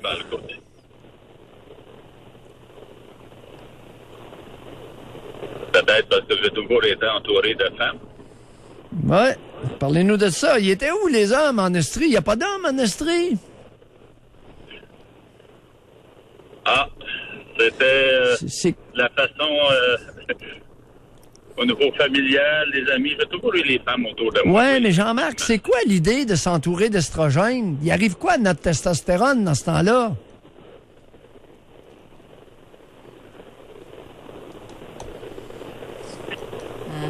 Peut-être parce que j'ai toujours été entouré de femmes. Ouais. Parlez-nous de ça. Ils étaient où, les hommes, en Estrie? Il n'y a pas d'hommes en Estrie? Ah, c'était la façon, au niveau familial, les amis. J'ai toujours eu les femmes autour de moi. Ouais, mais Jean-Marc, c'est quoi l'idée de s'entourer d'estrogène? Il arrive quoi à notre testostérone dans ce temps-là?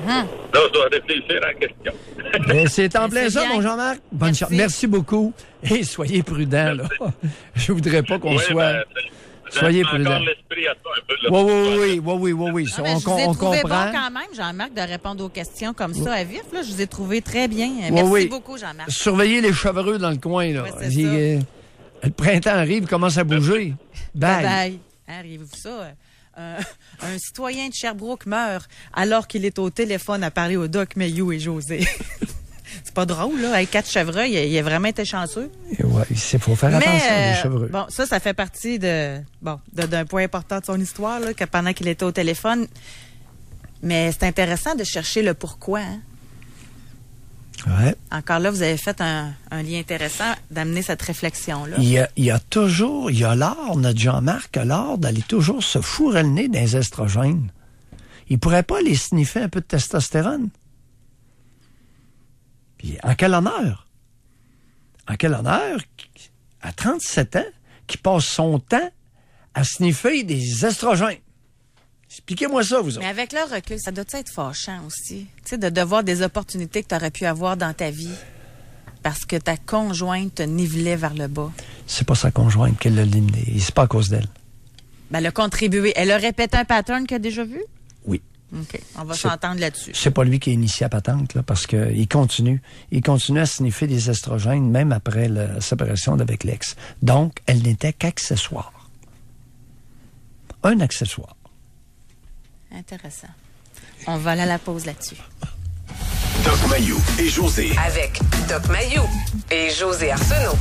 Là, je dois réfléchir à la question. Mais c'est en plein ça, mon Jean-Marc. Bonne chance. Merci beaucoup. Et soyez prudents, là. Je voudrais pas qu'on soit... Soyez prudents. Encore l'esprit à ça un peu. Là. Oui. Je vous ai trouvé bon quand même, Jean-Marc, de répondre aux questions comme ça à vif. Là. Je vous ai trouvé très bien. Merci beaucoup, Jean-Marc. Surveillez les chevreux dans le coin, là. Ouais, le printemps arrive, commence à bouger. Bye. Bye. Arrivez-vous ça? Un citoyen de Sherbrooke meurt alors qu'il est au téléphone à parler au Doc Mayou et José. C'est pas drôle, là. Avec 4 chevreuils, il a vraiment été chanceux. Oui, il faut faire attention aux chevreux. Bon, ça fait partie d'un point important de son histoire, là, que pendant qu'il était au téléphone. Mais c'est intéressant de chercher le pourquoi. Hein? Ouais. Encore là, vous avez fait un lien intéressant d'amener cette réflexion-là. Il y a l'art, notre Jean-Marc a l'art d'aller toujours se fourrer le nez dans les estrogènes. Il pourrait pas les sniffer un peu de testostérone? Puis en quel honneur? En quel honneur, à 37 ans, qui passe son temps à sniffer des estrogènes? Expliquez-moi ça, vous autres. Mais avec le recul, ça doit être fâchant aussi. Tu sais, de devoir des opportunités que tu aurais pu avoir dans ta vie parce que ta conjointe te nivelait vers le bas. C'est pas sa conjointe qui l'a éliminé. C'est pas à cause d'elle. Ben, elle a contribué. Elle a répété un pattern qu'elle a déjà vu? Oui. OK. On va s'entendre là-dessus. C'est pas lui qui a initié la patente, là, parce qu'il continue. Il continue à sniffer des estrogènes même après la séparation avec l'ex. Donc, elle n'était qu'accessoire. Un accessoire. Intéressant. On va aller à la pause là-dessus. Doc Mayou et José. Avec Doc Mayou et José Arsenault.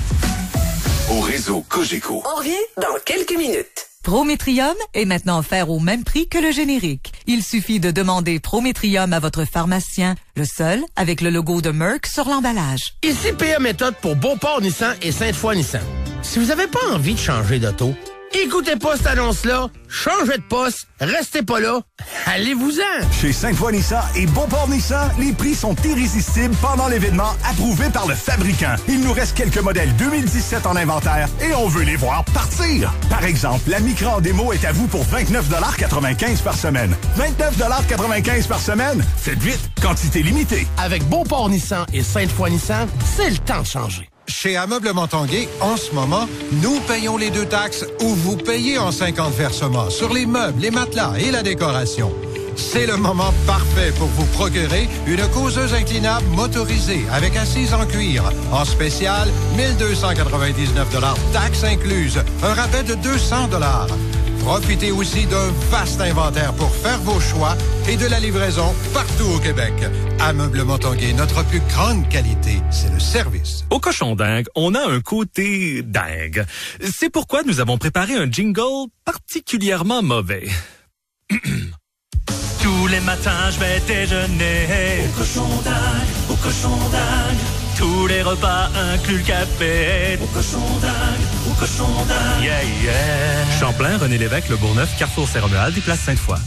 Au réseau Cogeco. On revient dans quelques minutes. Prométrium est maintenant offert au même prix que le générique. Il suffit de demander Prométrium à votre pharmacien, le seul avec le logo de Merck sur l'emballage. Ici PA Méthode pour Beauport Nissan et Sainte-Foy Nissan. Si vous n'avez pas envie de changer d'auto, écoutez pas cette annonce-là, changez de poste, restez pas là, allez-vous-en! Chez Sainte-Foy Nissan et Beauport Nissan, les prix sont irrésistibles pendant l'événement approuvé par le fabricant. Il nous reste quelques modèles 2017 en inventaire et on veut les voir partir. Par exemple, la Micra en démo est à vous pour 29,95 $ par semaine. 29,95 $ par semaine? Faites vite, quantité limitée. Avec Beauport Nissan et Sainte-Foy Nissan, c'est le temps de changer. Chez Ameublement Tanguay, en ce moment, nous payons les 2 taxes ou vous payez en 50 versements sur les meubles, les matelas et la décoration. C'est le moment parfait pour vous procurer une causeuse inclinable motorisée avec assise en cuir. En spécial, 1299 $, taxes incluses, un rabais de 200 $. Profitez aussi d'un vaste inventaire pour faire vos choix et de la livraison partout au Québec. Ameublement Tanguay, notre plus grande qualité, c'est le service. Au Cochon Dingue, on a un côté dingue. C'est pourquoi nous avons préparé un jingle particulièrement mauvais. Tous les matins, je vais déjeuner au Cochon Dingue, au Cochon Dingue. Tous les repas incluent le café au Cochon Dingue, au Cochon Dingue. Yeah, yeah. Champlain, René Lévesque, Le Bourgneuf, Carrefour Saint-Romuald et Place Sainte-Foy.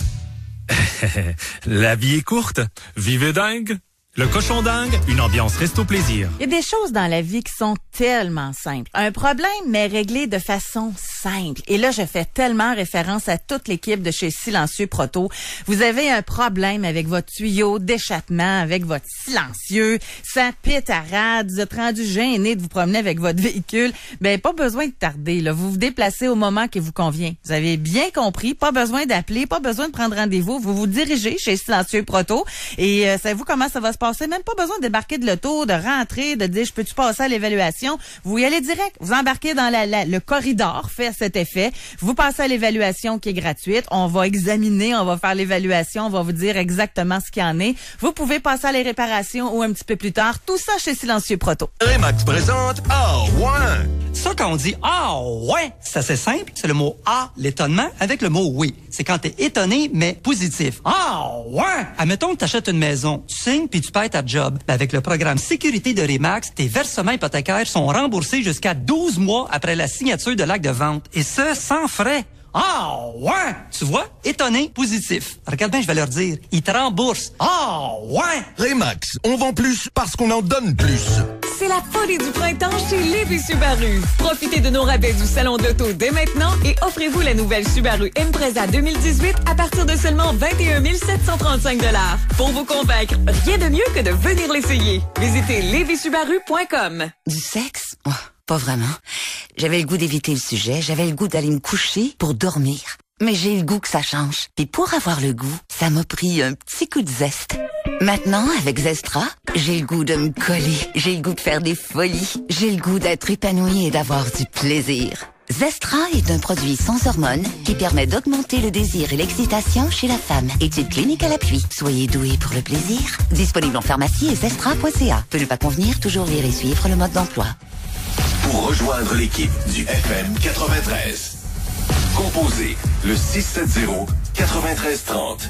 La vie est courte. Vivez dingue. Le Cochon d'Inde, une ambiance resto-plaisir. Il y a des choses dans la vie qui sont tellement simples. Un problème, mais réglé de façon simple. Et là, je fais tellement référence à toute l'équipe de chez Silencieux Proto. Vous avez un problème avec votre tuyau d'échappement, avec votre silencieux, ça pète à rade, vous êtes rendu gêné de vous promener avec votre véhicule. Ben, pas besoin de tarder, là. Vous vous déplacez au moment qui vous convient. Vous avez bien compris, pas besoin d'appeler, pas besoin de prendre rendez-vous. Vous vous dirigez chez Silencieux Proto et savez-vous comment ça va se passer? Même pas besoin de débarquer de l'auto, de rentrer, de dire, je peux-tu passer à l'évaluation? Vous y allez direct. Vous embarquez dans le corridor fait à cet effet. Vous passez à l'évaluation qui est gratuite. On va examiner, on va faire l'évaluation, on va vous dire exactement ce qu'il y en est. Vous pouvez passer à les réparations ou un petit peu plus tard. Tout ça chez Silencieux Proto. Remax présente Ah ouais! Ça, quand on dit Ah ouais, c'est assez simple. C'est le mot Ah, l'étonnement, avec le mot oui. C'est quand t'es étonné, mais positif. Ah ouais! Admettons que t'achètes une maison, tu signes puis tu payes ta job. Ben, avec le programme Sécurité de Remax, tes versements hypothécaires sont remboursés jusqu'à 12 mois après la signature de l'acte de vente. Et ce, sans frais. Ah ouais! Tu vois? Étonné, positif. Regarde bien, je vais leur dire. Ils te remboursent. Ah ouais! Remax, on vend plus parce qu'on en donne plus. C'est la folie du printemps chez Lévis Subaru. Profitez de nos rabais du Salon de l'Auto dès maintenant et offrez-vous la nouvelle Subaru Impreza 2018 à partir de seulement 21 735 $. Pour vous convaincre, rien de mieux que de venir l'essayer. Visitez lévisubaru.com. Du sexe? Oh, pas vraiment. J'avais le goût d'éviter le sujet, j'avais le goût d'aller me coucher pour dormir. Mais j'ai le goût que ça change. Puis pour avoir le goût, ça m'a pris un petit coup de zeste. Maintenant, avec Zestra, j'ai le goût de me coller. J'ai le goût de faire des folies. J'ai le goût d'être épanouie et d'avoir du plaisir. Zestra est un produit sans hormones qui permet d'augmenter le désir et l'excitation chez la femme. Étude clinique à l'appui. Soyez doués pour le plaisir. Disponible en pharmacie et zestra.ca. Peut ne pas convenir, toujours lire et suivre le mode d'emploi. Pour rejoindre l'équipe du FM 93, composez le 670-9330.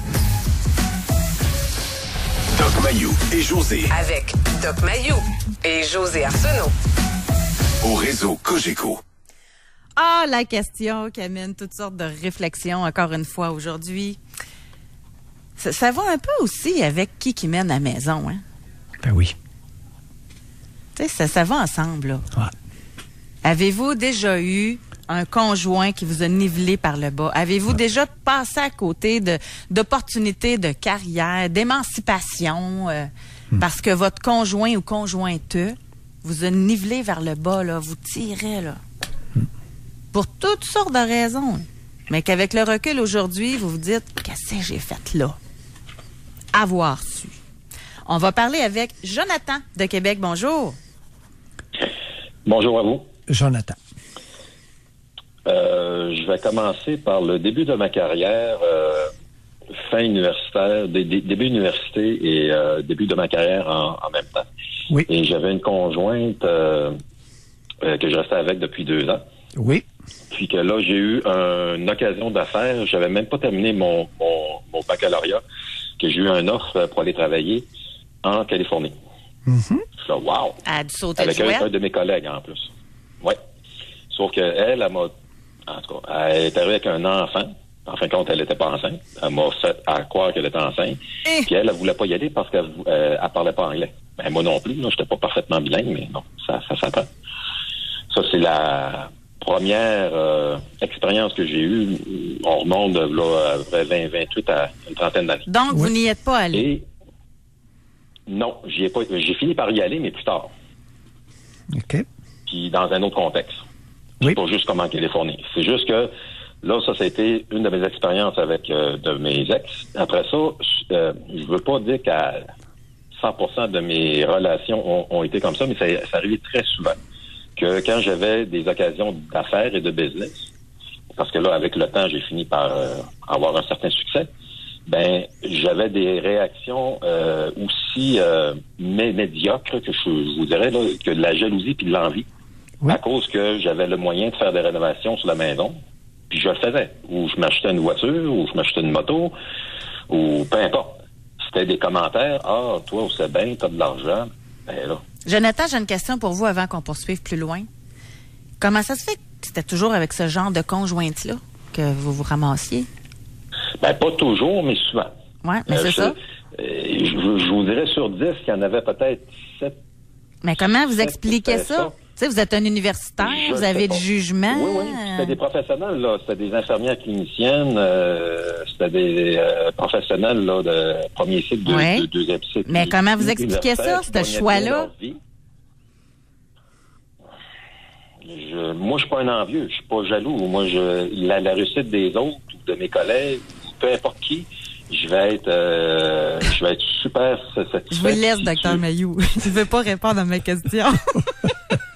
Doc Mayou et José. Avec Doc Mayou et José Arsenault. Au réseau Cogeco. Ah, la question qui amène toutes sortes de réflexions, encore une fois, aujourd'hui. Ça va un peu aussi avec qui mène la maison, hein? Ben oui. Tu sais, ça va ensemble, là. Ouais. Avez-vous déjà eu un conjoint qui vous a nivelé par le bas? Avez-vous déjà passé à côté d'opportunités de carrière, d'émancipation, parce que votre conjoint ou conjointe vous a nivelé vers le bas, là, vous tirez, là? Pour toutes sortes de raisons. Mais qu'avec le recul aujourd'hui, vous vous dites, qu'est-ce que j'ai fait là? Avoir su. On va parler avec Jonathan de Québec. Bonjour. Bonjour à vous. Jonathan. Je vais commencer par le début de ma carrière, fin universitaire, début université et début de ma carrière en même temps. Oui. Et j'avais une conjointe que je restais avec depuis 2 ans. Oui. Puis que là, j'ai eu une occasion d'affaires. J'avais même pas terminé mon baccalauréat, que j'ai eu une offre pour aller travailler en Californie. Mm-hmm. Ça, wow! À du sauter Avec du un de mes collègues en plus. Oui. Sauf qu'elle, elle m'a. En tout cas, elle est arrivée avec un enfant. En fin de compte, elle n'était pas enceinte. Elle m'a fait à croire qu'elle était enceinte. Puis elle voulait pas y aller parce qu'elle parlait pas anglais. Ben, moi non plus. Je n'étais pas parfaitement bilingue, mais non, ça s'apprend. Ça, c'est la première expérience que j'ai eue. On remonte là, à 28 à une trentaine d'années. Donc, vous n'y êtes pas allé? Et non, j'y ai pas. J'ai fini par y aller, mais plus tard. OK. Puis dans un autre contexte. Oui. C'est pas juste comme en Californie. C'est juste que là, ça a été une de mes expériences avec de mes ex. Après ça, je veux pas dire qu'à 100% de mes relations ont été comme ça, mais ça arrivait très souvent. Que quand j'avais des occasions d'affaires et de business, parce que là, avec le temps, j'ai fini par avoir un certain succès, ben j'avais des réactions aussi médiocres, que je vous dirais, là, que de la jalousie puis de l'envie. Oui. À cause que j'avais le moyen de faire des rénovations sur la maison, puis je le faisais. Ou je m'achetais une voiture, ou je m'achetais une moto, ou peu importe. C'était des commentaires. Ah, toi, c'est bien, t'as de l'argent. Ben là. Jonathan, j'ai une question pour vous avant qu'on poursuive plus loin. Comment ça se fait que c'était toujours avec ce genre de conjointe-là que vous vous ramassiez? Ben, pas toujours, mais souvent. Oui, mais c'est ça. Je vous dirais sur 10 qu'il y en avait peut-être 7. Mais comment vous expliquez ça? Tu sais, vous êtes un universitaire, vous avez le jugement. Oui. C'était des professionnels, là. C'était des infirmières cliniciennes, c'était des professionnels là, de premier cycle, de deuxième cycle. Mais comment vous expliquez ça, ce choix-là? Moi, je suis pas un envieux, je suis pas jaloux. Moi, la réussite des autres, ou de mes collègues, peu importe qui, je vais être super satisfait. Je vous laisse, Dr. Mayou. Je ne veux pas répondre à mes questions.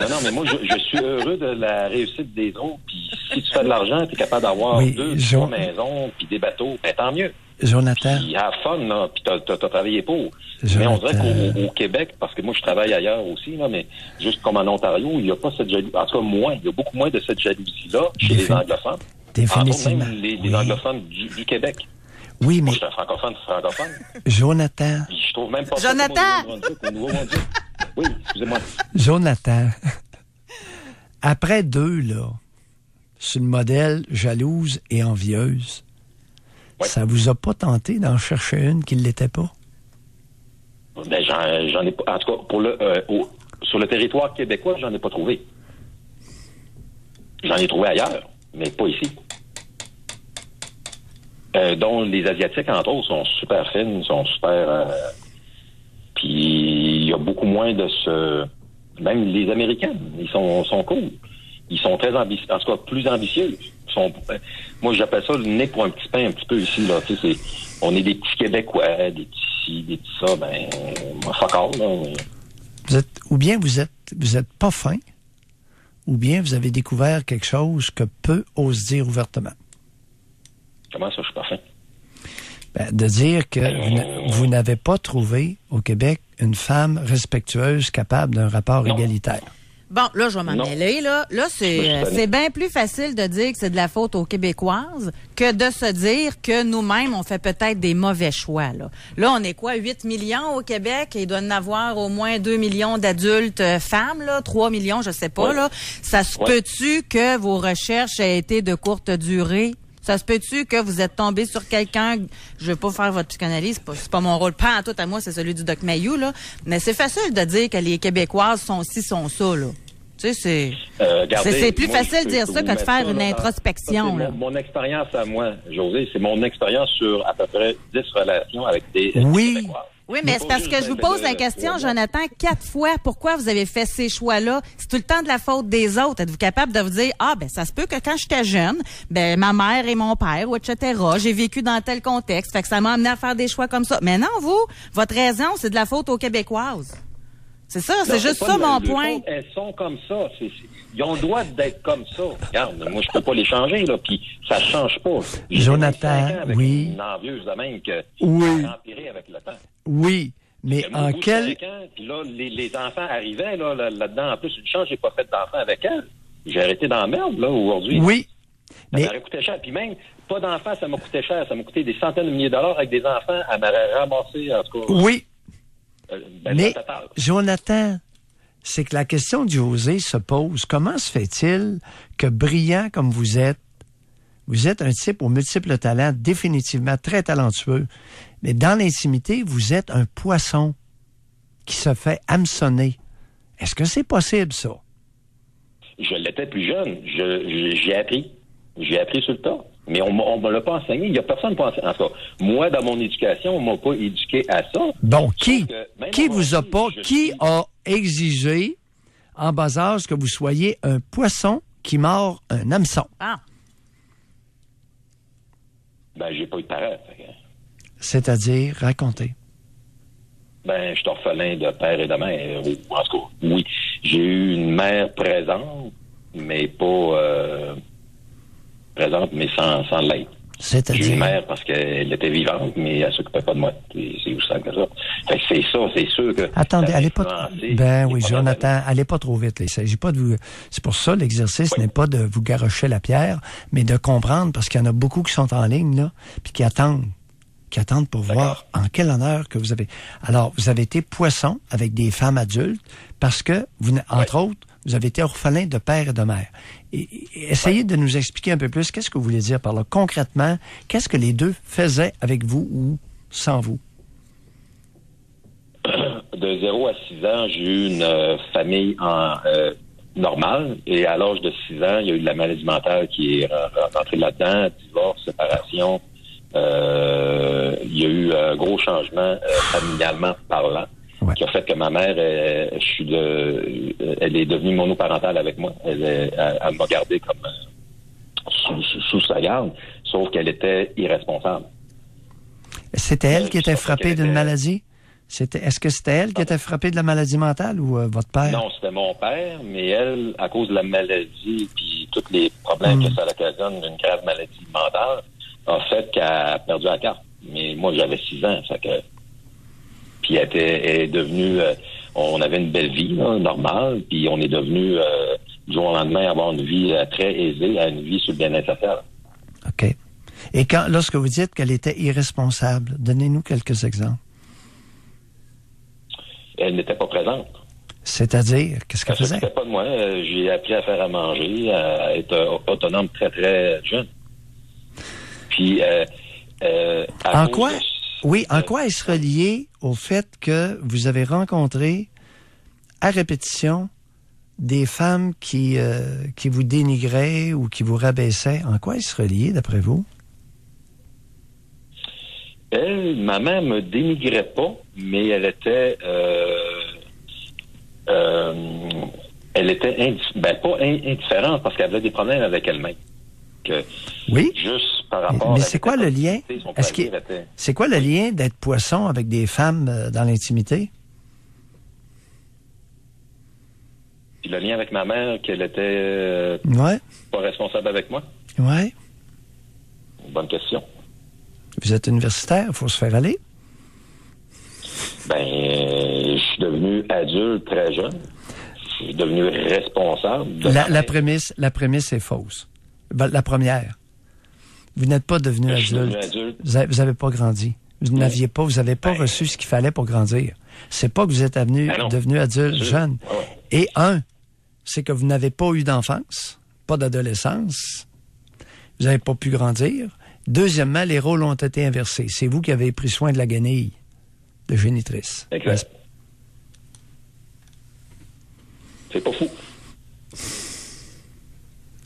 Non, mais moi, je suis heureux de la réussite des autres. Puis si tu fais de l'argent, tu es capable d'avoir 2-3 maisons, puis des bateaux, ben tant mieux. Jonathan. Puis à fun, là, puis t'as travaillé pour. Jonathan. Mais on dirait qu'au Québec, parce que moi, je travaille ailleurs aussi, là, mais juste comme en Ontario, il n'y a pas cette jalousie. En tout cas, il y a beaucoup moins de cette jalousie-là chez les anglophones. Définitivement. Même les anglophones du Québec. Oui, mais... Moi, je suis un francophone. Jonathan. Puis je trouve même pas Jonathan! au Nouveau-Brunswick. Oui, excusez-moi. Jonathan. Après 2, là, sur le modèle jalouse et envieuse, ça vous a pas tenté d'en chercher une qui ne l'était pas? Ben, j'en ai pas. En tout cas, sur le territoire québécois, j'en ai pas trouvé. J'en ai trouvé ailleurs, mais pas ici. Dont les Asiatiques, entre autres, sont super fines, sont super... puis il y a beaucoup moins de ce... Même les Américains, ils sont cool. Ils sont très ambitieux, en tout cas plus ambitieux. Moi, j'appelle ça le nez pour un petit pain un petit peu ici. Là. Tu sais, on est des petits Québécois, des petits ci, des petits ça. Ben, fuck all, là. Ou bien vous êtes pas fin, ou bien vous avez découvert quelque chose que peu osent dire ouvertement. Comment ça, je suis pas fin? Ben, de dire que vous n'avez pas trouvé au Québec une femme respectueuse capable d'un rapport égalitaire. Bon, là, je vais m'en mêler, là. Là, c'est bien plus facile de dire que c'est de la faute aux Québécoises que de se dire que nous-mêmes, on fait peut-être des mauvais choix, là. Là, on est quoi, 8 millions au Québec? Et il doit y en avoir au moins 2 millions d'adultes femmes, là, 3 millions, je sais pas, là. Ça se peut-tu que vos recherches aient été de courte durée? Ça se peut-tu que vous êtes tombé sur quelqu'un, je veux pas faire votre psychanalyse, c'est pas mon rôle, pas en tout à moi, c'est celui du Doc Mayou, là. Mais c'est facile de dire que les Québécoises sont ci, sont ça, là. Tu sais, c'est plus facile de dire ça que de faire une introspection, là. Mon expérience à moi, José, c'est mon expérience sur à peu près 10 relations avec des Québécoises. Oui, mais c'est parce que je vous pose la question, Jonathan, 4 fois, pourquoi vous avez fait ces choix-là? C'est tout le temps de la faute des autres. Êtes-vous capable de vous dire, ça se peut que quand j'étais jeune, ben, ma mère et mon père, ou etc., j'ai vécu dans tel contexte, fait que ça m'a amené à faire des choix comme ça. Mais non, votre raison, c'est de la faute aux Québécoises. C'est ça, c'est juste ça mon point. Elles sont comme ça. Ils ont le droit d'être comme ça. Regarde, moi, je peux pas les changer, là, puis ça change pas. Jonathan, oui. Une envieuse de même que ça a empiré avec le temps. Oui, mais en quel... Puis là, les enfants arrivaient, là-dedans. En plus, une chance, j'ai pas fait d'enfants avec elles. J'ai arrêté dans la merde, là, aujourd'hui. Oui. Ça m'aurait coûté cher. Puis même, pas d'enfants, ça m'a coûté cher. Ça m'a coûté des centaines de milliers de dollars avec des enfants. Elle m'aurait ramassé, en tout cas. Oui. Mais, Jonathan, c'est que la question de José se pose. Comment se fait-il que brillant comme vous êtes un type aux multiples talents, définitivement très talentueux, mais dans l'intimité, vous êtes un poisson qui se fait hameçonner. Est-ce que c'est possible, ça? Je l'étais plus jeune. J'ai appris. J'ai appris sur le tas. Mais on me l'a pas enseigné. Il y a personne qui m'a enseigné. En tout cas, moi, dans mon éducation, on m'a pas éduqué à ça. Bon, qui a exigé, en bas âge, que vous soyez un poisson qui mord un hameçon? Ben, j'ai pas eu de parents. C'est-à-dire, racontez. Ben, je suis orphelin de père et de mère. En tout cas, oui. J'ai eu une mère présente, mais pas... présente, mais sans l'être. C'est-à-dire? J'ai eu une mère parce qu'elle était vivante, mais elle s'occupait pas de moi. C'est aussi simple que ça. Fait que c'est ça, c'est sûr que... Attendez, allez pas... Ben oui, Jonathan, allez pas trop vite. Là. Il s'agit pas de vous... C'est pour ça, l'exercice n'est pas de vous garrocher la pierre, mais de comprendre, parce qu'il y en a beaucoup qui sont en ligne, là, puis qui attendent pour voir en quel honneur que vous avez... Alors, vous avez été poisson avec des femmes adultes, parce que, entre autres, vous avez été orphelin de père et de mère. Essayez de nous expliquer un peu plus qu'est-ce que vous voulez dire par là. Concrètement, qu'est-ce que les deux faisaient avec vous ou sans vous? de 0 à 6 ans, j'ai eu une famille normale. Et à l'âge de 6 ans, il y a eu de la maladie mentale qui est rentrée là-dedans. Divorce, séparation. Il y a eu un gros changement familialement parlant. Ouais. Qui a fait que ma mère, elle est devenue monoparentale avec moi. Elle m'a gardé comme sous sa garde, sauf qu'elle était irresponsable. C'était elle qui était frappée d'une maladie? Est-ce que c'était elle qui était frappée de la maladie mentale ou votre père? Non, c'était mon père, mais elle, à cause de la maladie puis tous les problèmes que ça occasionne d'une grave maladie mentale, a fait qu'elle a perdu la carte. Mais moi, j'avais 6 ans, ça que... Puis elle est devenue... on avait une belle vie, là, normale, puis on est devenu, du jour au lendemain, avoir une vie très aisée, à une vie sur le bien-être social. OK. Et lorsque vous dites qu'elle était irresponsable, donnez-nous quelques exemples. Elle n'était pas présente. C'est-à-dire, qu'est-ce qu'elle faisait? C'était pas de moi. J'ai appris à faire à manger, à être autonome très, très jeune. Puis, en quoi? Oui, en quoi est-ce relié au fait que vous avez rencontré à répétition des femmes qui vous dénigraient ou qui vous rabaissaient? En quoi est-ce relié, d'après vous? Ma mère me dénigrait pas, mais elle était pas indifférente parce qu'elle avait des problèmes avec elle-même. Oui. Juste par rapport mais c'est quoi le lien? C'est quoi le lien d'être poisson avec des femmes dans l'intimité? Puis le lien avec ma mère, qu'elle était pas responsable avec moi? Oui. Bonne question. Vous êtes universitaire, il faut se faire aller? Je suis devenu adulte très jeune. Je suis devenu responsable. La prémisse est fausse. La première. Vous n'êtes pas devenu adulte. Vous n'avez pas grandi. Vous n'aviez pas, vous n'avez pas reçu ce qu'il fallait pour grandir. C'est pas que vous êtes devenu adulte jeune. Et c'est que vous n'avez pas eu d'enfance, pas d'adolescence. Vous n'avez pas pu grandir. Deuxièmement, les rôles ont été inversés. C'est vous qui avez pris soin de la guenille de génitrice. Exact. C'est pas fou.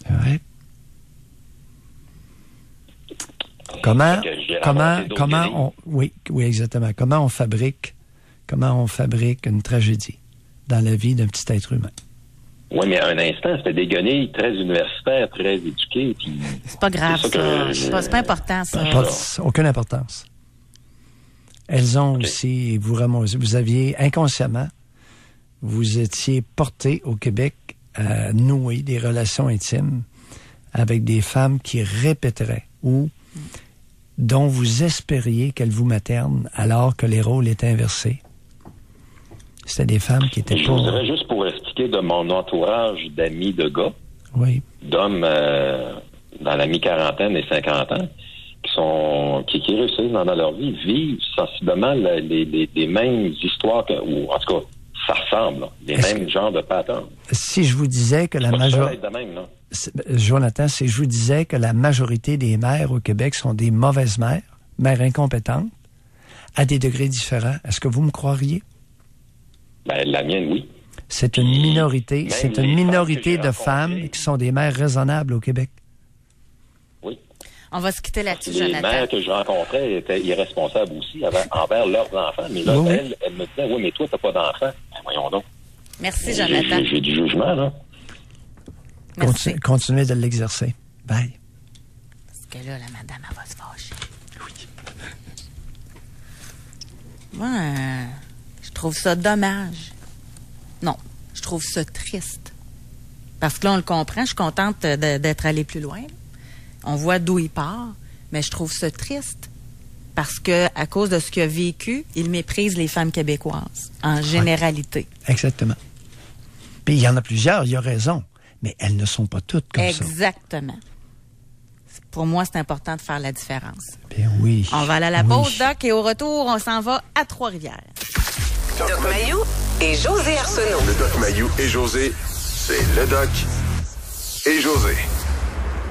Ouais. Comment oui, exactement. Comment on fabrique une tragédie dans la vie d'un petit être humain? Oui, mais à un instant, c'était des guenilles très universitaires, très éduquées. Puis c'est pas grave, ça. C'est pas important, ça. Aucune importance. Elles ont aussi, vous aviez inconsciemment, vous étiez porté au Québec à nouer des relations intimes avec des femmes qui répéteraient ou dont vous espériez qu'elles vous maternent alors que les rôles étaient inversés. C'était des femmes qui étaient pas... Je voudrais juste pour expliquer de mon entourage d'amis de gars, d'hommes dans la mi-quarantaine et 50 ans, qui réussissent dans leur vie, vivent sensiblement les mêmes histoires, ou en tout cas, ça ressemble, les mêmes genres de patterns. Si je vous disais que la majorité... Jonathan, si je vous disais que la majorité des mères au Québec sont des mauvaises mères incompétentes, à des degrés différents, est-ce que vous me croiriez? La mienne, oui. C'est une minorité. C'est une minorité de femmes qui sont des mères raisonnables au Québec. Oui. On va se quitter là-dessus, Jonathan. Les mères que je rencontrais étaient irresponsables aussi envers leurs enfants. Mais là, elle me disait, oui, mais toi, t'as pas d'enfant. Voyons donc. Merci, Jonathan. J'ai du jugement, là. Continuez de l'exercer. Bye. Parce que là, la madame, elle va se fâcher. Oui. Moi, je trouve ça dommage. Non, je trouve ça triste. Parce que là, on le comprend. Je suis contente d'être allée plus loin. On voit d'où il part. Mais je trouve ça triste. Parce que, à cause de ce qu'il a vécu, il méprise les femmes québécoises. En généralité. Exactement. Puis il y en a plusieurs, il a raison. Mais elles ne sont pas toutes comme ça. Exactement. Pour moi, c'est important de faire la différence. Bien oui. On va aller à la pause, Doc, et au retour, on s'en va à Trois-Rivières. Doc Mayou et José Arsenault. Le Doc Mayou et José, c'est le Doc et José.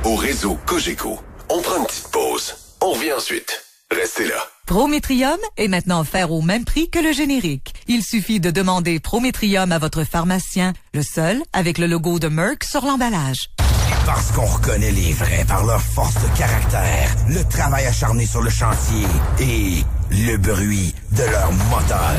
Au réseau Cogeco, on prend une petite pause. On revient ensuite. Restez là. Prométrium est maintenant offert au même prix que le générique. Il suffit de demander Prométrium à votre pharmacien, le seul avec le logo de Merck sur l'emballage. Parce qu'on reconnaît les vrais par leur force de caractère, le travail acharné sur le chantier et le bruit de leur moteur.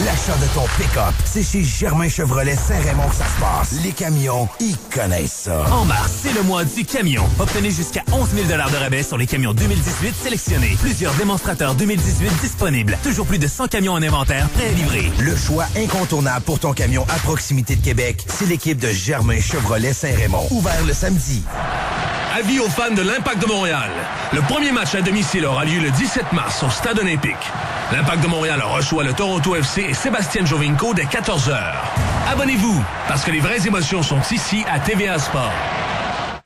L'achat de ton pick-up, c'est chez Germain Chevrolet Saint-Raymond que ça se passe. Les camions, ils connaissent ça. En mars, c'est le mois du camion. Obtenez jusqu'à 11 000 $ de rabais sur les camions 2018 sélectionnés. Plusieurs démonstrateurs 2018 disponibles. Toujours plus de 100 camions en inventaire prêts à livrer. Le choix incontournable pour ton camion à proximité de Québec, c'est l'équipe de Germain Chevrolet Saint-Raymond. Ouvert le samedi. Avis aux fans de l'Impact de Montréal. Le premier match à domicile aura lieu le 17 mars au Stade olympique. L'Impact de Montréal reçoit le Toronto FC et Sébastien Jovinko dès 14h. Abonnez-vous, parce que les vraies émotions sont ici à TVA Sport.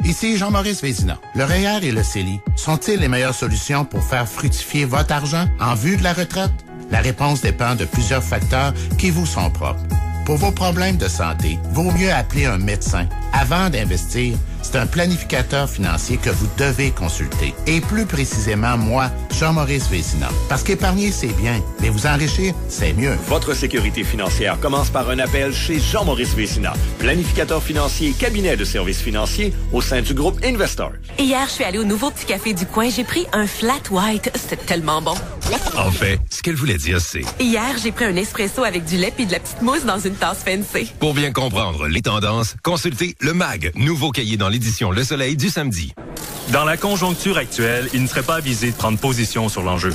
Ici Jean-Maurice Vézina. Le REER et le CELI sont-ils les meilleures solutions pour faire fructifier votre argent en vue de la retraite? La réponse dépend de plusieurs facteurs qui vous sont propres. Pour vos problèmes de santé, vaut mieux appeler un médecin. Avant d'investir, c'est un planificateur financier que vous devez consulter. Et plus précisément, moi, Jean-Maurice Vézina. Parce qu'épargner, c'est bien, mais vous enrichir, c'est mieux. Votre sécurité financière commence par un appel chez Jean-Maurice Vézina, planificateur financier et cabinet de services financiers au sein du groupe Investor. Hier, je suis allée au nouveau petit café du coin. J'ai pris un flat white. C'était tellement bon. En fait, ce qu'elle voulait dire, c'est... Hier, j'ai pris un espresso avec du lait et de la petite mousse dans une tasse fancy. Pour bien comprendre les tendances, consultez le MAG, nouveau cahier dans l'édition Le Soleil du samedi. Dans la conjoncture actuelle, il ne serait pas avisé de prendre position sur l'enjeu.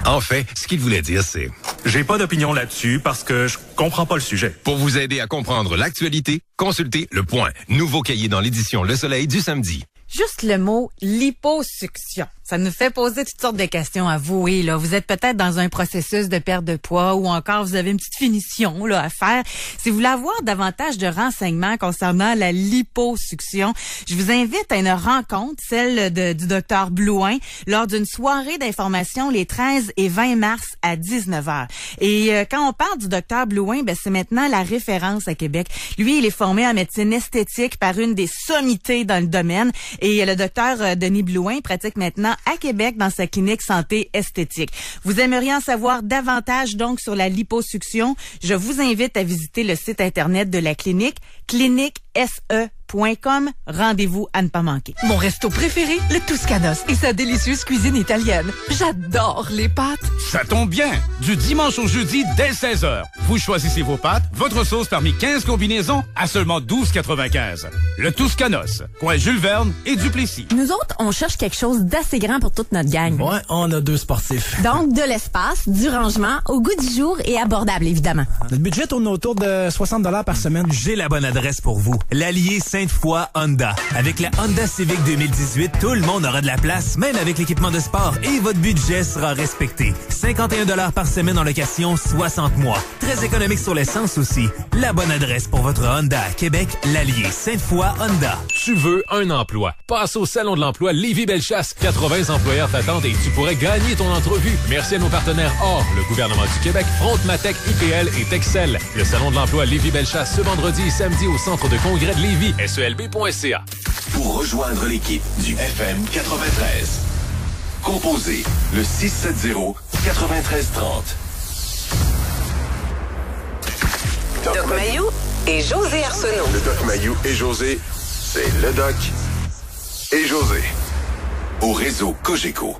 En fait, ce qu'il voulait dire, c'est... J'ai pas d'opinion là-dessus parce que je comprends pas le sujet. Pour vous aider à comprendre l'actualité, consultez Le Point, nouveau cahier dans l'édition Le Soleil du samedi. Juste le mot liposuction. Ça nous fait poser toutes sortes de questions à vous. Et là, vous êtes peut-être dans un processus de perte de poids ou encore vous avez une petite finition là à faire. Si vous voulez avoir davantage de renseignements concernant la liposuction, je vous invite à une rencontre, celle du Dr Blouin, lors d'une soirée d'information les 13 et 20 mars à 19h. Et quand on parle du Dr Blouin, ben c'est maintenant la référence à Québec. Lui, il est formé en médecine esthétique par une des sommités dans le domaine. Et le docteur Denis Blouin pratique maintenant à Québec dans sa clinique santé esthétique. Vous aimeriez en savoir davantage donc sur la liposuction? Je vous invite à visiter le site internet de la clinique, cliniquese.com. Rendez-vous à ne pas manquer. Mon resto préféré, le Tuscanos et sa délicieuse cuisine italienne. J'adore les pâtes. Ça tombe bien. Du dimanche au jeudi, dès 16h. Vous choisissez vos pâtes, votre sauce parmi 15 combinaisons à seulement 12,95. Le Tuscanos, coin Jules Verne et Duplessis. Nous autres, on cherche quelque chose d'assez grand pour toute notre gang. Ouais, on a 2 sportifs. Donc, de l'espace, du rangement, au goût du jour et abordable, évidemment. Notre budget tourne autour de 60 $ par semaine. J'ai la bonne adresse pour vous. L'Allier Sainte-Foy Honda. Avec la Honda Civic 2018, tout le monde aura de la place, même avec l'équipement de sport, et votre budget sera respecté. 51 $ par semaine en location, 60 mois. Très économique sur l'essence aussi. La bonne adresse pour votre Honda à Québec, l'Allier Sainte-Foy Honda. Tu veux un emploi? Passe au Salon de l'emploi Lévis-Bellechasse. 80 employeurs t'attendent et tu pourrais gagner ton entrevue. Merci à nos partenaires OR, le gouvernement du Québec, Frontmatec, UPL et Texel. Le Salon de l'emploi Lévis-Bellechasse ce vendredi et samedi au centre de congrès de Lévis, selb.ca. Pour rejoindre l'équipe du FM 93, composez le 670-9330. Doc Mayou et José Arsenault. Le Doc Mayou et José, c'est le Doc et José. Au réseau Cogeco.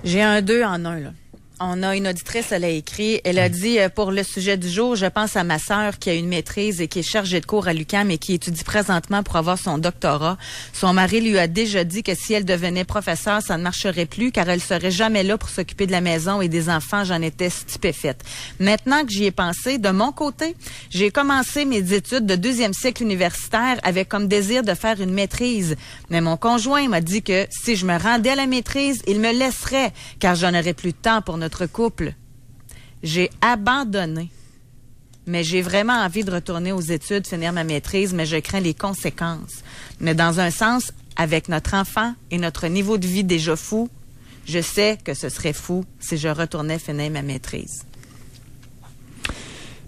J'ai un 2 en 1, là. On a une auditrice, elle a écrit, elle a dit pour le sujet du jour, je pense à ma sœur qui a une maîtrise et qui est chargée de cours à l'UQAM et qui étudie présentement pour avoir son doctorat. Son mari lui a déjà dit que si elle devenait professeure, ça ne marcherait plus car elle serait jamais là pour s'occuper de la maison et des enfants. J'en étais stupéfaite. Maintenant que j'y ai pensé, de mon côté, j'ai commencé mes études de 2e cycle universitaire avec comme désir de faire une maîtrise. Mais mon conjoint m'a dit que si je me rendais à la maîtrise, il me laisserait car j'en aurais plus de temps pour notre couple. J'ai abandonné. Mais j'ai vraiment envie de retourner aux études, finir ma maîtrise, mais je crains les conséquences. Mais dans un sens, avec notre enfant et notre niveau de vie déjà fou, je sais que ce serait fou si je retournais finir ma maîtrise.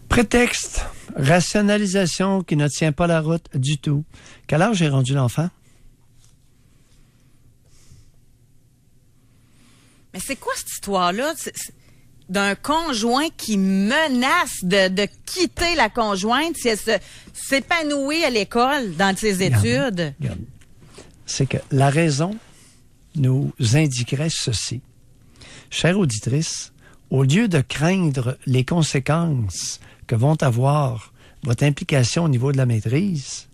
Prétexte, rationalisation qui ne tient pas la route du tout. Quel âge est rendu l'enfant? Mais c'est quoi cette histoire-là d'un conjoint qui menace de quitter la conjointe si elle s'épanouit à l'école dans ses études? Regarde. C'est que la raison nous indiquerait ceci. Chère auditrice, au lieu de craindre les conséquences que vont avoir votre implication au niveau de la maîtrise,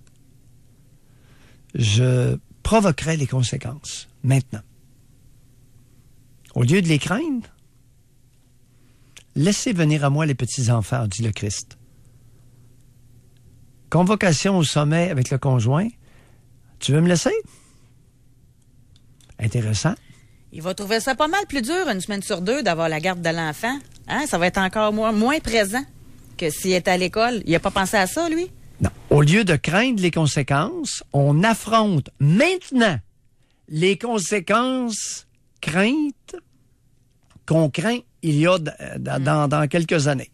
je provoquerai les conséquences maintenant. Au lieu de les craindre, laissez venir à moi les petits-enfants, dit le Christ. Convocation au sommet avec le conjoint. Tu veux me laisser? Intéressant. Il va trouver ça pas mal plus dur une semaine sur 2 d'avoir la garde de l'enfant. Hein? Ça va être encore moins présent que s'il est à l'école. Il n'a pas pensé à ça, lui? Non. Au lieu de craindre les conséquences, on affronte maintenant les conséquences craintes qu'on craint il y a dans quelques années.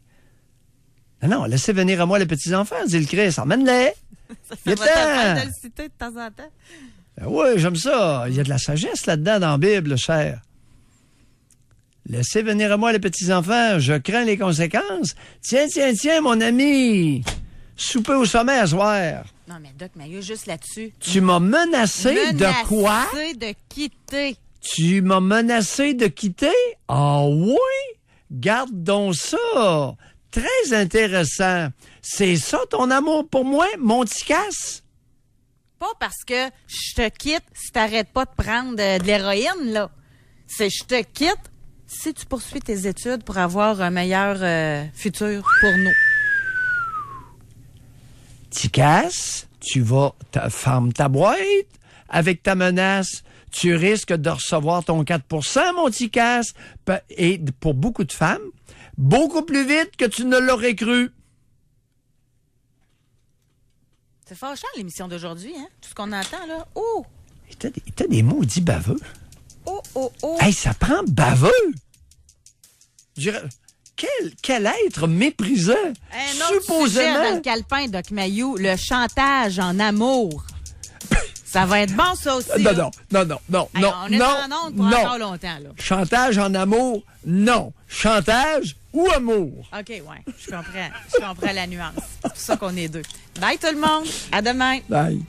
Non, laissez venir à moi les petits-enfants, dit le Christ. Emmène-les. Ça va t'apprendre de le citer de temps en temps. Oui, j'aime ça. Il y a de la sagesse là-dedans dans la Bible, cher. Laissez venir à moi les petits-enfants, je crains les conséquences. Tiens, mon ami. Souper au sommet à soir. Non, mais Doc Mayeux, juste là-dessus. Tu m'as menacé de quoi? Menacé de quitter. Tu m'as menacé de quitter? Ah oui? Garde donc ça. Très intéressant. C'est ça ton amour pour moi, mon petit casse? Pas parce que je te quitte si t'arrêtes pas de prendre de l'héroïne, là. C'est je te quitte si tu poursuis tes études pour avoir un meilleur futur pour nous. Petit casse, tu vas ferme ta boîte avec ta menace. Tu risques de recevoir ton 4%, mon petit casse. Et pour beaucoup de femmes, beaucoup plus vite que tu ne l'aurais cru. C'est fâchant, l'émission d'aujourd'hui, hein? Tout ce qu'on entend, là. Oh! T'as des maudits baveux. Oh! Hey, ça prend baveux! Quel être méprisant! Supposément. Dans le calepin, Doc Mayou, le chantage en amour. Ça va être bon, ça aussi. Non. On est en onde pour encore longtemps, là. Chantage en amour, non. Chantage ou amour. OK, ouais. Je comprends la nuance. C'est pour ça qu'on est deux. Bye, tout le monde. À demain. Bye.